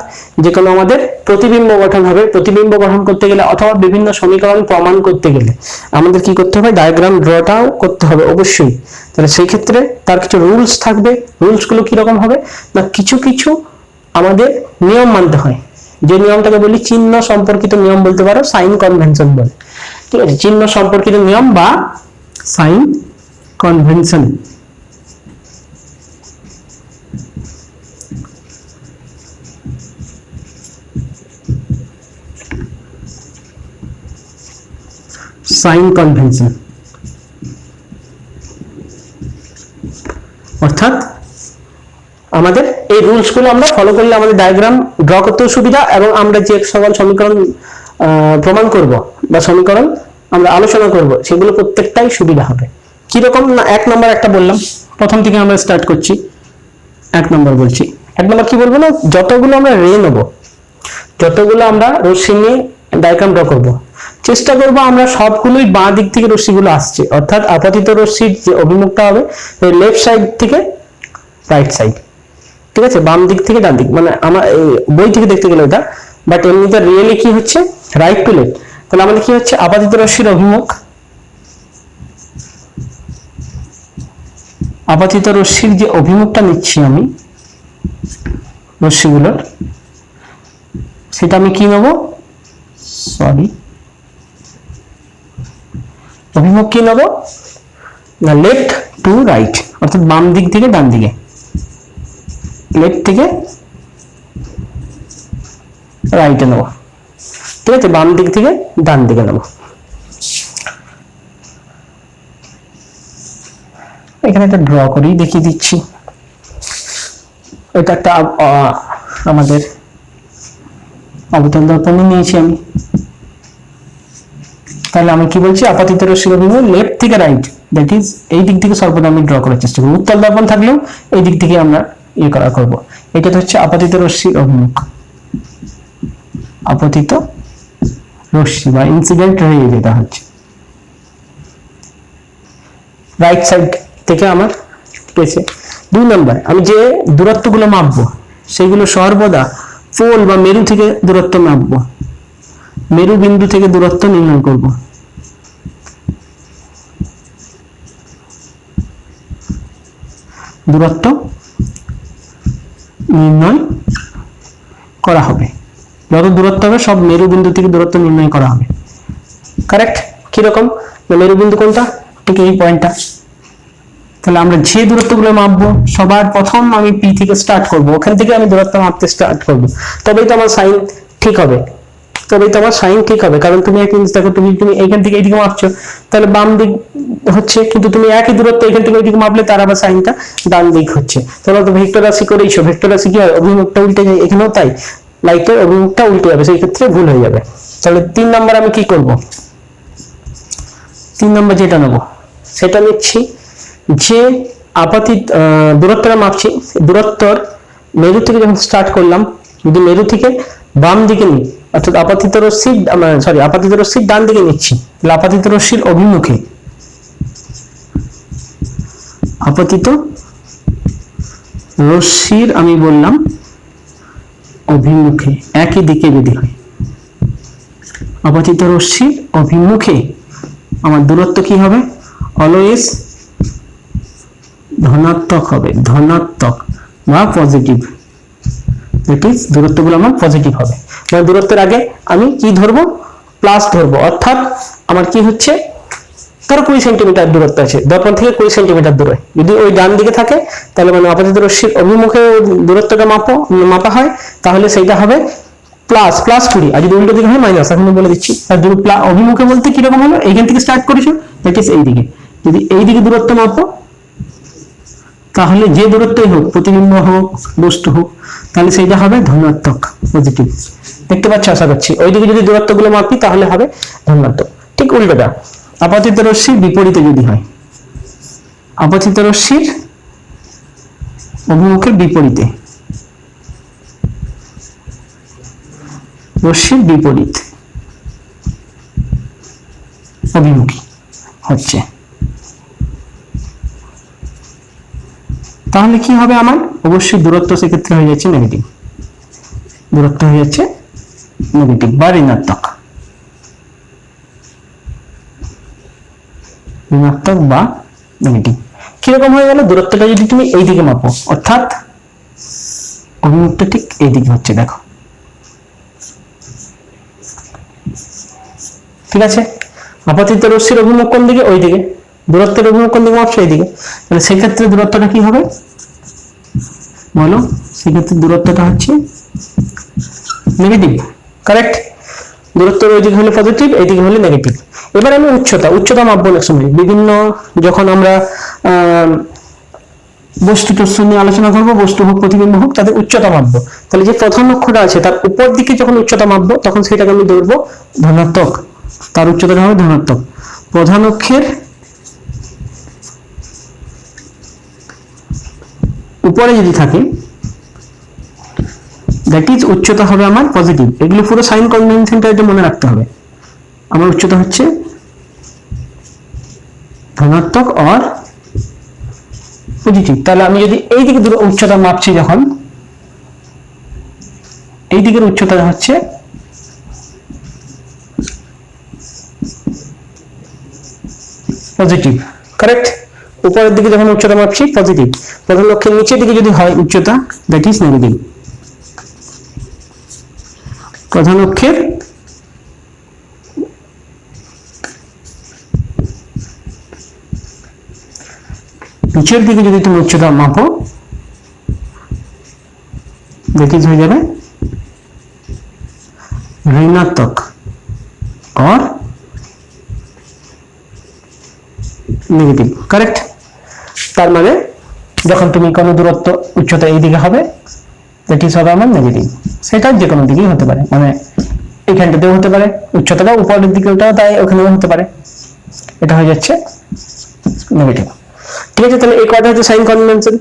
যে কোনো আমাদের প্রতিবিম্ব গঠন হবে। প্রতিবিম্ব গঠন করতে গেলে অথবা বিভিন্ন সমীকরণ প্রমাণ করতে গেলে আমাদের কি করতে হবে, ডায়াগ্রাম ড্রটাও করতে হবে অবশ্যই। তাহলে সেই ক্ষেত্রে তার কিছু রুলস থাকবে। রুলসগুলো কিরকম হবে না, কিছু কিছু আমাদের নিয়ম মানতে হয়। যে নিয়মটাকে বলি চিহ্ন সম্পর্কিত নিয়ম বলতে পারো, সাইন কনভেনশন বলে। ঠিক আছে, চিহ্ন সম্পর্কিত নিয়ম বা সাইন কনভেনশন। সাইন কনভেনশন অর্থাৎ আমাদের এই রুলস গুলো আমরা ফলো করলে আমাদের ডায়াগ্রাম ড্র করতেও সুবিধা, এবং আমরা যে সকল সমীকরণ প্রমাণ করব বা সমীকরণ আমরা আলোচনা করব সেগুলো প্রত্যেকটাই সুবিধা হবে। কিরকম না, এক নম্বর একটা বললাম, প্রথম থেকে আমরা স্টার্ট করছি। এক নম্বর বলছি, এক নম্বর কি বলবো না, যতগুলো আমরা রে নেব, যতগুলো আমরা রশ্মি নিয়ে ডায়াগ্রাম ড্র করব, চেষ্টা করব আমরা সবগুলোই বাঁ দিক থেকে রশ্মিগুলো আসছে, অর্থাৎ আপতিত রশ্মির যে অভিমুখটা হবে লেফট সাইড থেকে রাইট সাইড। ঠিক আছে, বাম দিক থেকে ডান দিক, মানে আমার বই থেকে দেখতে গেলে এটা, বাট এমনিতে রিয়েলি কি হচ্ছে, রাইট টু লেফট। তাহলে আমাদের কি হচ্ছে, আপাতিত রশ্মির অভিমুখ, আপাতিত রশ্মির যে অভিমুখটা নিচ্ছি আমি রশ্মিগুলোর, সেটা আমি কি নেব, সরি অভিমুখ কি নেব না, লেফট টু রাইট, অর্থাৎ বাম দিক থেকে ডান দিকে, লেফট থেকে রাইটে নেব। ঠিক আছে, বাম দিক থেকে ডান দিকে নেব। এখানে একটা ড্র করেই দেখিয়ে দিচ্ছি। এটা একটা আমাদের আবর্তন দর্পণ নিয়েছি আমি। তাহলে আমি কি বলছি, আপাতিত রশ্মির অভিমুখ লেফট থেকে রাইট, দ্যাট ইজ এই দিক থেকে সর্বদা আমি ড্র করার চেষ্টা করব। উত্তল দর্পণ থাকলেও এই দিক থেকে আমরা ইয়ে করা করব। এটা হচ্ছে আপাতিত রশ্মির অভিমুখ, আপতিত রশ্মি বা ইনসিডেন্ট রে যেটা হচ্ছে রাইট সাইড থেকে আমার। ঠিক আছে, দুই নম্বর আমি যে দূরত্বগুলো মাপবো সেগুলো সর্বদা পোল বা মেরু থেকে দূরত্ব মাপবো, মেরু বিন্দু থেকে দূরত্ব নির্ণয় করব। দূরত্ব নির্ণয় করা হবে, যত দূরত্ব হবে সব মেরু বিন্দু থেকে দূরত্ব নির্ণয় করা হবে। কারেক্ট। কিরকম, মেরু বিন্দু কোনটা, ঠিক এই পয়েন্টটা। তাহলে আমরা যে দূরত্বগুলো মাপবো সবার প্রথম আমি পি থেকে স্টার্ট করব, ওখান থেকে আমি দূরত্ব মাপতে স্টার্ট করব, তবেই তো আমার সাইন ঠিক হবে, তবেই তো আমার সাইন ঠিক হবে। কারণ তুমি একটা জিনিস দেখো, তুমি এইখান থেকে এইদিকে মাপছো, তাহলে বাম দিক হচ্ছে, কিন্তু তুমি একই দূরত্ব এখান থেকে ওইদিকে মাপলে তার আবার সাইনটা ডান দিক হচ্ছে। তোমরা তো ভেক্টর রাশি করেইছো, ভেক্টর রাশি কি হয়, অভিমুখটা উল্টে যায়, এখানেও তাই, লাইটের অভিমুখটা উল্টে যাবে, সেই ক্ষেত্রে ভুল হয়ে যাবে। তাহলে 3 নম্বর আমি কি করব, 3 নম্বর যেটা নেব সেটা নিচ্ছি, যে আপাতিত দূরত্বটা মাপছি, দূরত্বর মেরু থেকে যখন স্টার্ট করলাম, যদি মেরু থেকে বাম দিকে নিই, অর্থাৎ আপাতিত রশ্মির ডান দিকে নিচ্ছি, তাহলে আপাতিত রশ্মির অভিমুখে, আপাতিত রশ্মির আমি বললাম অভিমুখে, একই দিকে যদি হয়, আপাতিত রশ্মির অভিমুখে আমার দূরত্ব কি হবে, অলওয়েজ ধনাত্মক হবে, ধনাত্মক বা পজিটিভ। দ্যাট ইজ দূরত্বগুলো আমার পজিটিভ হবে, মানে দূরত্বের আগে আমি কি ধরবো, প্লাস ধরবো, অর্থাৎ আমার কি হচ্ছে ধরো 20 সেন্টিমিটার দূরত্ব আছে, দর্পণ থেকে 20 সেন্টিমিটার দূরে, যদি ওই ডান দিকে থাকে তাহলে মানে আপাতিত রশ্মির অভিমুখে দূরত্বটা মাপা হয়, তাহলে সেইটা হবে প্লাস 20, আর যদি উল্টো দিকে হয় মাইনাস। এখন বলে দিচ্ছি, আর অভিমুখে বলতে কিরকম হলো, এইখান থেকে স্টার্ট করেছো, দ্যাট ইজ এই দিকে, যদি এই দিকে দূরত্ব মাপো তাহলে যে দূরত্বই হোক, প্রতিবিম্ব হোক বস্তু হোক, তাহলে সেইটা হবে ধনাত্মক, পজিটিভ। দেখতে পাচ্ছ আশা করছি, ওইদিকে যদি দূরত্বগুলো মাপি তাহলে হবে ধনাত্মক। ঠিক উল্টোটা, আপাতিত রশ্মির বিপরীতে যদি হয়, আপাতিত রশ্মির অভিমুখের বিপরীতে, রশ্মির বিপরীত অভিমুখী হচ্ছে, তাহলে কি হবে আমার, অবশ্যই দূরত্ব সেক্ষেত্রে হয়ে যাচ্ছে নেগেটিভ, দূরত্ব হয়ে যাচ্ছে নেগেটিভ বা ঋণাত্মক, ঋণাত্মক বা নেগেটিভ। কিরকম হয়ে গেল, দূরত্বটা যদি তুমি এই দিকে মাপো, অর্থাৎ অভিমুখটা ঠিক এই দিকে হচ্ছে, দেখো ঠিক আছে। আপাতিত রশ্মির অভিমুখ কোন দিকে, ওই দিকে, দূরত্বের অভিমুখ কোন দিকে মাপছো, এই দিকে, তাহলে সেক্ষেত্রে দূরত্বটা কি হবে বলো, সেক্ষেত্রে দূরত্বটা হচ্ছে নেগেটিভ, কারেক্ট। দূরত্বের ওই দিকে হলে পজিটিভ, এই দিকে হলে নেগেটিভ। এবার আমি উচ্চতা মাপবো অনেক সময়, বিভিন্ন যখন আমরা বস্তু টস্তু নিয়ে আলোচনা করবো, বস্তু হোক প্রতিবিম্ব হোক, তাদের উচ্চতা মাপবো। তাহলে যে প্রধান অক্ষটা আছে তার উপর দিকে যখন উচ্চতা মাপবো তখন সেটাকে আমি ধরবো ধনাত্মক, তার উচ্চতাটা হবে ধনাত্মক। প্রধান অক্ষের উপরে যদি থাকে দ্যাট ইজ উচ্চতা হবে আমার পজিটিভ। এগুলো পুরো সাইন কনভেনশনটা এটা মনে রাখতে হবে। আমার উচ্চতা হচ্ছে ধনাত্মক আর পজিটিভ। তাহলে আমি যদি এই দিকে উচ্চতা মাপছি, যখন এই দিকের উচ্চতা হচ্ছে পজিটিভ, কারেক্ট। উপরের দিকে যখন উচ্চতা মাপছি পজিটিভ, প্রধান অক্ষের নিচের দিকে যদি হয় উচ্চতা দ্যাট ইজ নেগেটিভ। প্রধান অক্ষের নিচের দিকে যদি তুমি উচ্চতা মাপো দ্যাট ইজ হয়ে যাবে ঋণাত্মক আর নেগেটিভ, কারেক্ট। তার মানে যখন তুমি কোনো দূরত্ব উচ্চতা এই দিকে হবে দ্যাট ইজ হবে আমার নেগেটিভ। সেটা যে কোনো দিকেই হতে পারে, মানে এখানটাতেও হতে পারে, উচ্চতাটা উপরের দিকে ওটাও তাই ওখানেও হতে পারে, এটা হয়ে যাচ্ছে নেগেটিভ। ঠিক আছে, তাহলে এই কয়টা হচ্ছে সাইন কনভেনশন।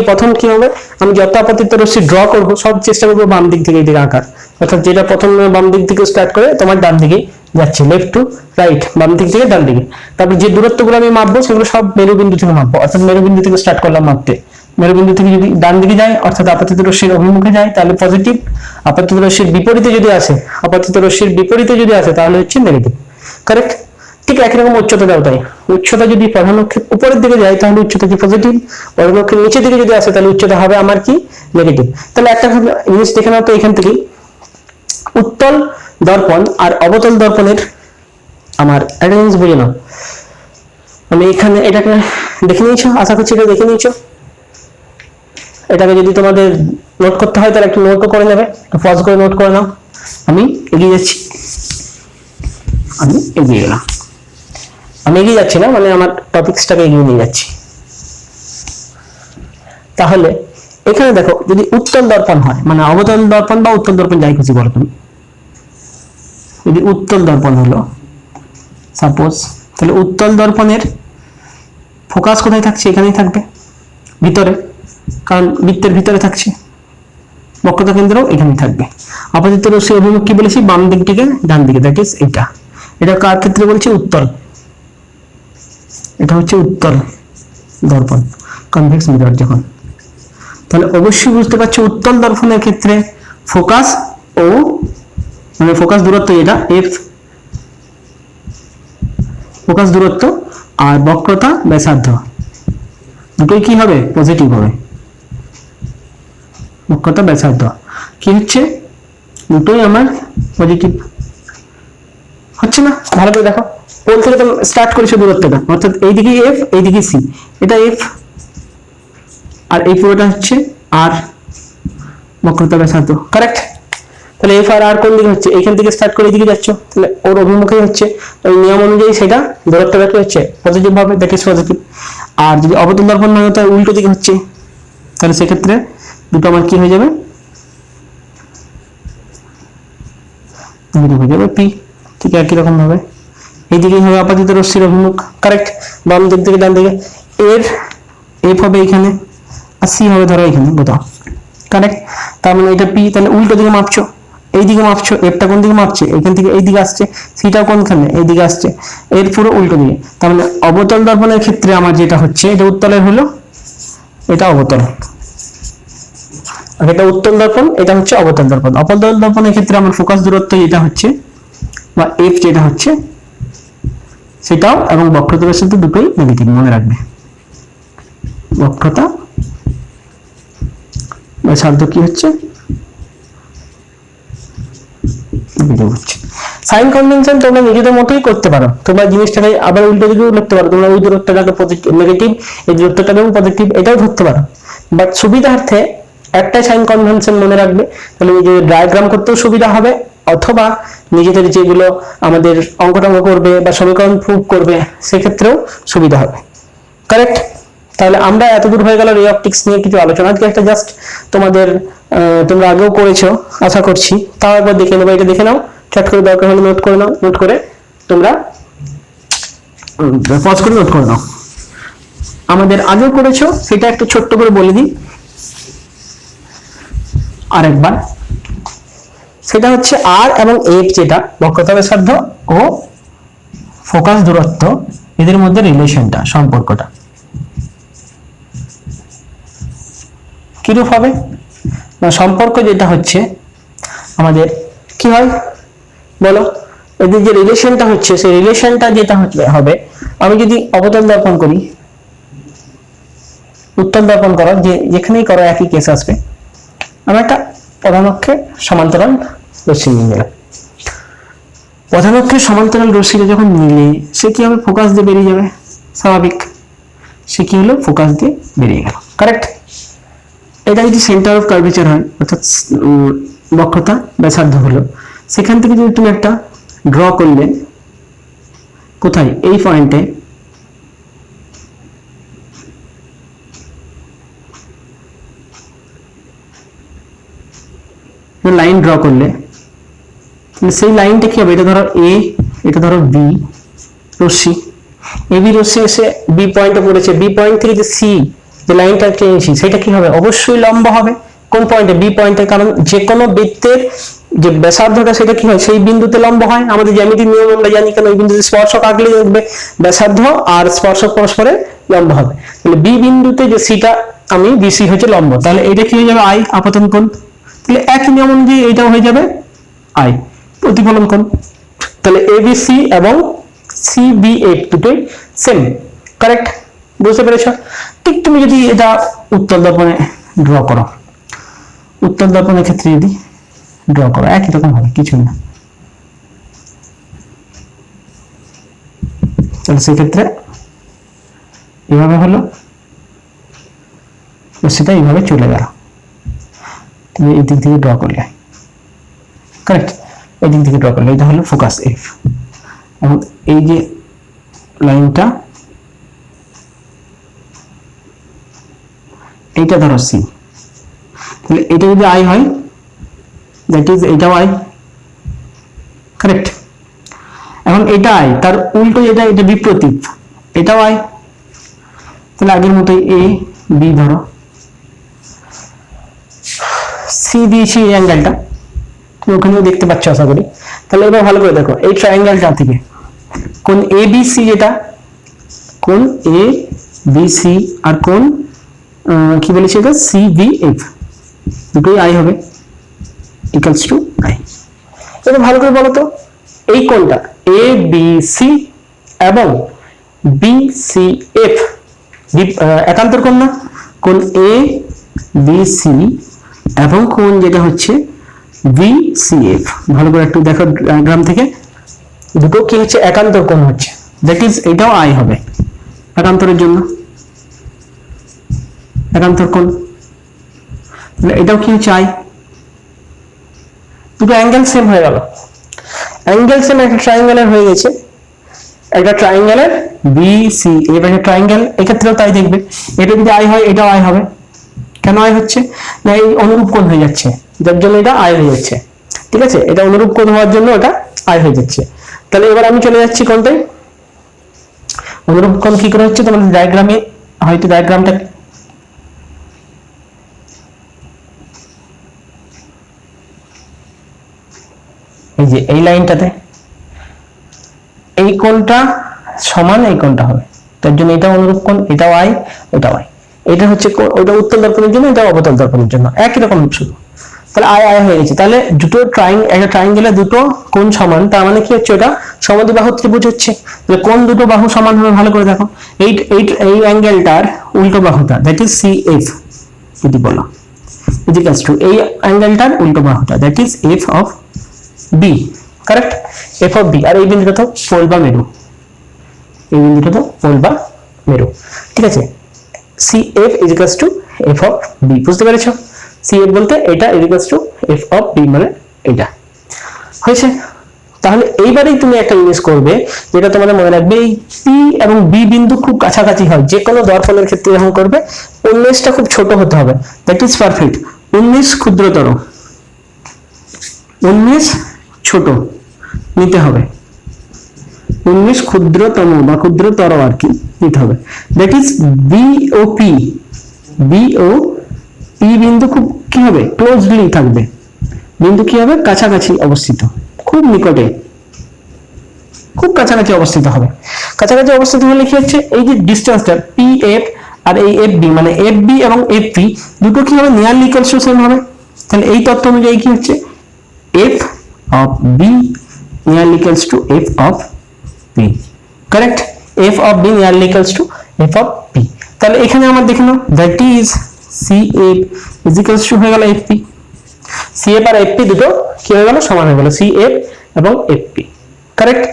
প্রথম কি হবে, আমি যত আপাতিত রশ্মি ড্র করবো সব চেষ্টা করবো বাম দিক থেকে এই দিকে আঁকার, অর্থাৎ যেটা প্রথম বাম দিক থেকে স্টার্ট করে তোমার ডান দিকে যাচ্ছে, লেফট টু রাইট, বাম দিক থেকে ডান দিকে। তারপর যে দূরত্বগুলো আমি মাপবো সেগুলো সব মেরুবিন্দু থেকে মাপবো, অর্থাৎ মেরুবিন্দু থেকে স্টার্ট করলাম মাপতে। মেরুবিন্দু থেকে যদি ডান দিকে যায় অর্থাৎ আপাতিত রশ্মির অভিমুখে যায় তাহলে পজিটিভ, আপাতিত রশ্মির বিপরীতে যদি আসে, আপাতিত রশ্মির বিপরীতে যদি আসে তাহলে হচ্ছে নেগেটিভ, কারেক্ট। ঠিক একই রকম উচ্চতাটাও তাই, উচ্চতা যদি প্রধান অক্ষের উপরের দিকে যায় তাহলে উচ্চতা কি পজিটিভ, প্রধান অক্ষের নিচের দিকে যদি আসে তাহলে উচ্চতা হবে আমার কি নেগেটিভ। তাহলে একটা জিনিস দেখে নাও তো এখান থেকে, উত্তল দর্পণ আর অবতল দর্পণের আমার একটা জিনিস বুঝে নাও। আমি এখানে এটাকে দেখে নিয়েছো, আশা করছি এটা দেখে নিয়েছো। এটাকে যদি তোমাদের নোট করতে হয় তাহলে একটু নোটও করে নেবে, পজ করে নোট করে নাও। আমি এগিয়ে যাচ্ছি, আমি এগিয়ে গেলাম, আমি এগিয়ে যাচ্ছি না মানে আমার টপিকসটাকে এগিয়ে নিয়ে যাচ্ছি। তাহলে এখানে দেখো, যদি উত্তল দর্পণ হয়, মানে অবতল দর্পণ বা উত্তল দর্পণ যাই খুশি বলো তুমি, যদি উত্তল দর্পণ হলো সাপোজ, তাহলে উত্তল দর্পণের ফোকাস কোথায় থাকছে, এখানেই থাকবে ভিতরে, কারণ বৃত্তের ভিতরে থাকছে, বক্রতা কেন্দ্রও এখানেই থাকবে। আপাতিত রশ্মির অভিমুখ কি বলেছি, বাম দিক থেকে ডান দিকে, দ্যাট ইজ এটা। এটা কার ক্ষেত্রে বলছি, উত্তল, এটা হচ্ছে উত্তল দর্পণ, কনভেক্স মিরর যখন। তাহলে অবশ্যই বুঝতে পারছো উত্তল দর্পণের ক্ষেত্রে ফোকাস ও মানে ফোকাস দূরত্ব, এটা এফ ফোকাস দূরত্ব, আর বক্রতা ব্যাসার্ধ দুটোই কি হবে, পজিটিভ হবে। বক্রতা ব্যাসার্ধ কি হচ্ছে, দুটোই আমার পজিটিভ হচ্ছে না, ভালো করে দেখো। পোল থেকে তো স্টার্ট করেছে দূরত্বটা, অর্থাৎ এইদিকে এফ এইদিকে সি, এটা এফ আর এই পুরোটা হচ্ছে আর বক্রতা ব্যাসার্ধ। কারেক্ট? তাহলে এফ আর আর কোন দিকে হচ্ছে, এইখান থেকে স্টার্ট করে এদিকে যাচ্ছ, তাহলে ওর অভিমুখেই হচ্ছে, ওই নিয়ম অনুযায়ী সেটা দূরত্ব ব্যাখ্যা হচ্ছে পজিটিভ ভাবে, দ্যাট ইজ পজিটিভ। আর যদি অবতল দর্পণ না হয় তাহলে উল্টো দিকে হচ্ছে, তাহলে সেক্ষেত্রে দুটো আমার কি হয়ে যাবে, হয়ে যাবে পি। ঠিক একই রকম ভাবে এইদিকেই হবে আপাতিত রশ্মির অভিমুখ। কারেক্ট? বাম দিক থেকে ডান দিকে এর এফ হবে এখানে আর সি হবে ধরো এখানে, বোঝাও। কারেক্ট? তার মানে এটা পি, তাহলে উল্টো দিকে মাপছো, এইদিকে মাপছো, এফটা কোন দিকে মাপছে, এখান থেকে এইদিকে আসছে, সিটাও কোনখানে এইদিকে আসছে, এর পুরো উল্টো দিকে। তার মানে অবতল দর্পণের ক্ষেত্রে আমার যেটা হচ্ছে, এটা উত্তলের হলো, এটা অবতল, আর এটা উত্তল দর্পণ, এটা হচ্ছে অবতল দর্পণ। অবতল দর্পণের ক্ষেত্রে আমার ফোকাস দূরত্ব যেটা হচ্ছে বা এফ যেটা হচ্ছে সেটাও, এবং বক্রতা ব্যাসার্ধ দুটোই নেগেটিভ, মনে রাখবে। বক্রতা ব্যাসার্ধ কি হচ্ছে, সাইন কনভেনশন তোমরা নিজেদের মতোই করতে পারো, তোমরা জিনিসটাকে আবার উল্টো দিকেও লিখতে পারো, তোমরা ওই দূরত্বটাকে পজিটিভ নেগেটিভ, এই দূরত্বটাকেও পজিটিভ, এটাও ধরতে পারো। বাট সুবিধার্থে একটাই সাইন কনভেনশন মনে রাখবে, তাহলে নিজেদের ডায়াগ্রাম করতেও সুবিধা হবে, অথবা নিজেদের যেগুলো আমাদের অঙ্কটঙ্ক করবে বা সমীকরণ প্রুভ করবে সেক্ষেত্রেও সুবিধা হবে। কারেক্ট? তাহলে আমরা এতদূর হয়ে গেল রে অপটিক্স নিয়ে কিছু আলোচনা। আজকে একটা জাস্ট তোমাদের তোমরা আগেও করেছো আশা করছি, তাও একবার দেখে নেবো, এটা দেখে নাও, চট করে দরকার হলে নোট করে নাও, নোট করে তোমরা পজ করে নোট করে নাও। আমাদের আগেও করেছো সেটা একটু ছোট্ট করে বলে দিই আরেকবার, সেটা হচ্ছে আর এবং এফ, যেটা বক্রতা ব্যাসার্ধ ও ফোকাস দূরত্ব, এদের মধ্যে রিলেশনটা, সম্পর্কটা কিরূপ হবে, সম্পর্ক যেটা হচ্ছে আমাদের কি হয় বলো, এদের যে রিলেশনটা হচ্ছে সেই রিলেশনটা যেটা হবে, আমি যদি অবতল দর্পণ করি, উত্তল দর্পণ করো, যেখানেই করো একই কেস আসবে। আমি একটা প্রধান অক্ষে সমান্তরাল রশ্মি নিয়ে গেলাম, প্রধান অক্ষে সমান্তরাল রশ্মিটা যখন নিলে সে কি হবে, ফোকাস দিয়ে বেরিয়ে যাবে, স্বাভাবিক। সে কি হলো, ফোকাস দিয়ে বেরিয়ে গেল। কারেক্ট? এটা যদি সেন্টার অফ কার্ভেচার হয়, অর্থাৎ বক্রতা ব্যাসার্ধ হলো, সেখান থেকে যদি তুমি একটা ড্র করলে, কোথায়, এই পয়েন্টে, লাইন ড্র করলে, সেই লাইনটা কি হবে, এটা ধরো এ, এটা ধরো বি রশ্মি, এবি রশ্মি এসে বি পয়েন্টে পড়েছে, বি পয়েন্ট থেকে যে সি যে লাইনটা টেনেছি সেটা কি হবে, অবশ্যই লম্ব হবে। কোন পয়েন্টে, বি পয়েন্টে, কারণ যে কোনো বৃত্তের যে ব্যাসার্ধটা সেটা কি হয়, সেই বিন্দুতে লম্ব হয়। আমাদের জ্যামিতিক নিয়ম আমরা জানি, কেন ওই বিন্দুতে স্পর্শক আঁকলে দেখবে ব্যাসার্ধ আর স্পর্শক পরস্পরে লম্ব হবে। তাহলে বি বিন্দুতে যে সিটা আমি, বিসি হচ্ছে লম্ব, তাহলে এটা কি হয়ে যাবে, আই, আপতন কোণ। তাহলে একই নিয়ম অনুযায়ী এটাও হয়ে যাবে আই, প্রতিফলন কোণ। তাহলে এবিসি এবং সিবিএফ দুটোই সেম। কারেক্ট? বুঝতে পেরেছো? ঠিক তুমি যদি এটা উত্তল দর্পণে ড্র করো, উত্তল দর্পণের ক্ষেত্রে যদি ড্র করো, একই রকম হবে, কিছুই না। তাহলে সেক্ষেত্রে এভাবে হলো, সেটা এইভাবে চলে গেল, তুমি এই দিক থেকে ড্র করলে। কারেক্ট? এই দিক থেকে ড্র করলে এটা হলো ফোকাস এফ, এবং এই যে লাইনটা, এইটা ধরো সি, তাহলে এটা যদি আই হয়, দ্যাট ইজ এটাও আই। কারেক্ট? এখন এটা আই, তার উল্টো যেটা, এটা বিপরীত, এটাও আই। তাহলে আগের মতোই এ বি ধরো, সি দিয়েছি এই অ্যাঙ্গেলটা, তুমি ওখানেও দেখতে পাচ্ছ আশা করি। তাহলে এবার ভালো করে দেখো, এই ট্রায়াঙ্গেলটা থেকে কোন এ বি সি, যেটা কোন এ বি সি আর কোন কি বলেছি, এটা সি বি এফ, দুটোই আই হবে, ইকুয়ালস টু আই। এটা ভালো করে বলো তো, এই কোণটা এ বি সি এবং বি সি এফ একান্তর কোণ না, কোণ এ বি সি এবং কোণ যেটা হচ্ছে VCF। ভালো করে একটু দেখো ডায়াগ্রাম থেকে, দুটো কি হচ্ছে, একান্তর কোণ হচ্ছে। দ্যাট ইজ এটাও আই হবে একান্তরের জন্য, একান্তর কোণ, এটাও কি হচ্ছে আই। দুটো অ্যাঙ্গেল সেম হয়ে গেল, অ্যাঙ্গেল সেম একটা ট্রায়াঙ্গেলের হয়ে গেছে, একটা ট্রায়াঙ্গেলের বি সি, এবার ট্রায়াঙ্গেল এক্ষেত্রেও তাই দেখবে, এটা যদি আই হয় এটাও আই হবে। কেন আই হচ্ছে না, এই অনুরূপ কোণ হয়ে যাচ্ছে যার জন্য এটা আই হয়ে যাচ্ছে, ঠিক আছে, এটা অনুরূপ কোণ হওয়ার জন্য ওটা আই হয়ে যাচ্ছে। তাহলে এবার আমি চলে যাচ্ছি কোনটাই, অনুরূপ কোণ কি করে হচ্ছে তোমাদের ডায়াগ্রামে, হয়তো ডায়াগ্রামটা এই যে এই লাইনটাতে এই কোণটা সমান এই কোণটা হবে, তার জন্য এটা অনুরূপ কোণ, এটাও আই এটাও আই, এটা হচ্ছে ওটা উত্তল দর্পণের জন্য, এটা অবতল দর্পণের জন্য, একই রকম শুধু। তাহলে আই আই হয়ে গেছে। তাহলে দুটো একটা ট্রায়াঙ্গেলে দুটো কোণ সমান, তার মানে কি হচ্ছে ওটা সমদ্বিবাহু ত্রিভুজ হচ্ছে। তাহলে কোন দুটো বাহু সমান হবে ভালো করে দেখো, এই অ্যাঙ্গেলটার উল্টো বাহুটা দ্যাট ইজ সি এফ যদি বলো, ইজিক্যালস টু এই অ্যাঙ্গেলটার উল্টো বাহুটা that is F of B, correct, F of B. আর এই বিন্দুটা তো পোল বা মেরু, এই বিন্দুটা তো পোল বা মেরু, ঠিক আছে। C F is equals to F of B, বুঝতে পেরেছো? সি এফ বলতে এটা is equals to F of B, মানে এটা হয়েছে। তাহলে এইবারেই তুমি একটা জিনিস করবে যেটা তোমাদের মনে রাখবে, এই পি এবং বি বিন্দু খুব কাছাকাছি হয় যে কোনো দর্পণের ক্ষেত্রে যখন করবে, 19টা খুব ছোট হতে হবে, দ্যাট ইজ পারফেক্ট। 19 ক্ষুদ্রতর, 19 ছোট নিতে হবে, 19 ক্ষুদ্রতম বা ক্ষুদ্রতর আর কি নিতে হবে, that is B O P, B O P বিন্দু খুব কি হবে ক্লোজলি থাকবে, বিন্দু কি হবে কাছাকাছি অবস্থিত, খুব নিকটে, খুব কাছাকাছি অবস্থিত হবে। কাছাকাছি অবস্থিত হলে কি হচ্ছে, এই যে ডিসটেন্সটা পি এফ আর এই এফ বি, মানে এফ বি এবং এফ পি দুটো কি হবে নিয়ারলি ইকুয়ালস টু সেম হবে। তাহলে এই তত্ত্ব অনুযায়ী কি হচ্ছে, F of B nearly equals to F of P, correct, F of B nearly equals to F of P. তাহলে এখানে আমার দেখে নাও that is C F is equals to হয়ে গেল এফ পি, সি এফ আর এফ পি দুটো কি হয়ে গেল সমান হয়ে গেল, সি এফ এবং এফ পি, কারেক্ট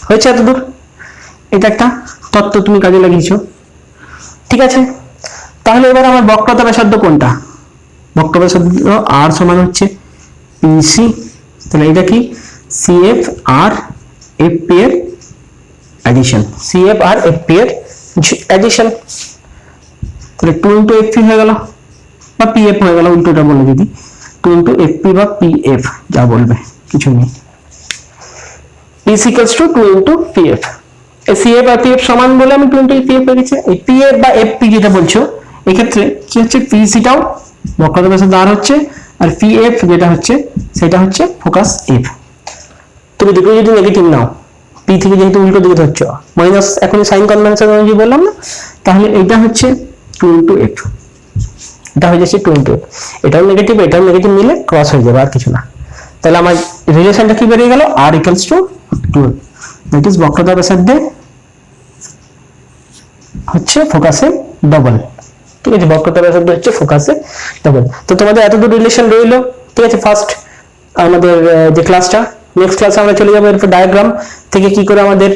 হয়েছে এতদূর। এটা একটা তত্ত্ব তুমি কাজে লাগিয়েছো, ঠিক আছে। তাহলে এবার আমার বক্রতা ব্যাসার্ধ কোনটা, বক্রতা ব্যাসার্ধ আর সমান হচ্ছে পিসি, তাহলে এটা কি সি এফ আর এফ পি এর অ্যাডিশন, সি এফ আর এফ পি এর অ্যাডিশন, তাহলে 2 ইন্টু এফ পি হয়ে গেল বা পি এফ হয়ে গেল, উল্টোটা বলে যদি 2 ইন্টু এফ পি বা পি এফ যা বলবে কিছু নেই, is equals to 2 into pf, cf R pf সমান বলে আমি 2 into pf পেয়ে গেছি। এই pf বা fp যেটা বলছো এই ক্ষেত্রে কি হচ্ছে, pc টাও বক্রতা ব্যাসার্ধ r হচ্ছে, আর pf যেটা হচ্ছে সেটা হচ্ছে ফোকাস f। তুমি দুটো যদি নেগেটিভ নাও, p থেকে যেহেতু উল্টো দিকে ধরছো, মাইনাস এখনই সাইন কনভেনশন অনুযায়ী বললাম না, তাহলে এটা হচ্ছে 2 into f, এটা হয়ে যাচ্ছে 2 into f, এটাও নেগেটিভ এটাও নেগেটিভ মিলে ক্রস হয়ে যাবে আর কিছু না। তাহলে আমার রিলেশনটা কি বেরিয়ে গেল, r equals to 2, that is বক্রতা ব্যাসার্ধে হচ্ছে ফোকাসে ডবল, ঠিক আছে, বক্রতা ব্যাসার্ধ হচ্ছে ফোকাসে ডবল। তো তোমাদের এতদূর রিলেশন রইলো, ঠিক আছে। ফার্স্ট আমাদের যে ক্লাসটা, নেক্সট ক্লাসে আমরা চলে যাবো এরপর ডায়াগ্রাম থেকে কি করে আমাদের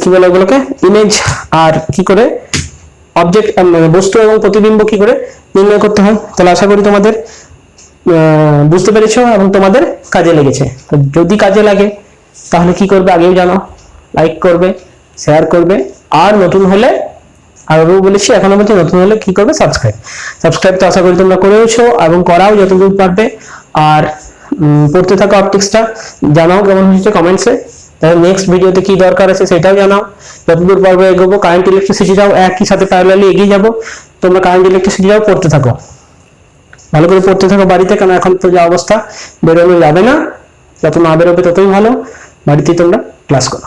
কি বলে ওগুলোকে ইমেজ আর কি করে অবজেক্ট মানে বস্তু এবং প্রতিবিম্ব কি করে নির্ণয় করতে হয়। তাহলে আশা করি তোমাদের বুঝতে পেরেছো এবং তোমাদের কাজে লেগেছে। তো যদি কাজে লাগে তাহলে কি করবে আগেই জানো, লাইক করবে, শেয়ার করবে, আর নতুন হলে আরও বলেছি এখনো বলছি নতুন হলে কি করবে, সাবস্ক্রাইব তো আশা করি তোমরা করেওছো এবং করাও যতদূর পারবে। আর পড়তে থাকা অপটিক্সটা জানাও কেমন হচ্ছে কমেন্টসে, তাহলে নেক্সট ভিডিওতে কি দরকার আছে সেটাও জানাও। যতদূর পারবো এগোবো, কারেন্ট ইলেকট্রিসিটিটাও একই সাথে প্যারালালি এগিয়ে যাবো। তোমরা কারেন্ট ইলেকট্রিসিটিটাও পড়তে থাকো, ভালো করে পড়তে থাকো বাড়িতে, কারণ এখন তো যা অবস্থা বেরোনো যাবে না, যত না বেরোবে ততই ভালো, বাড়িতেই তোমরা ক্লাস করো।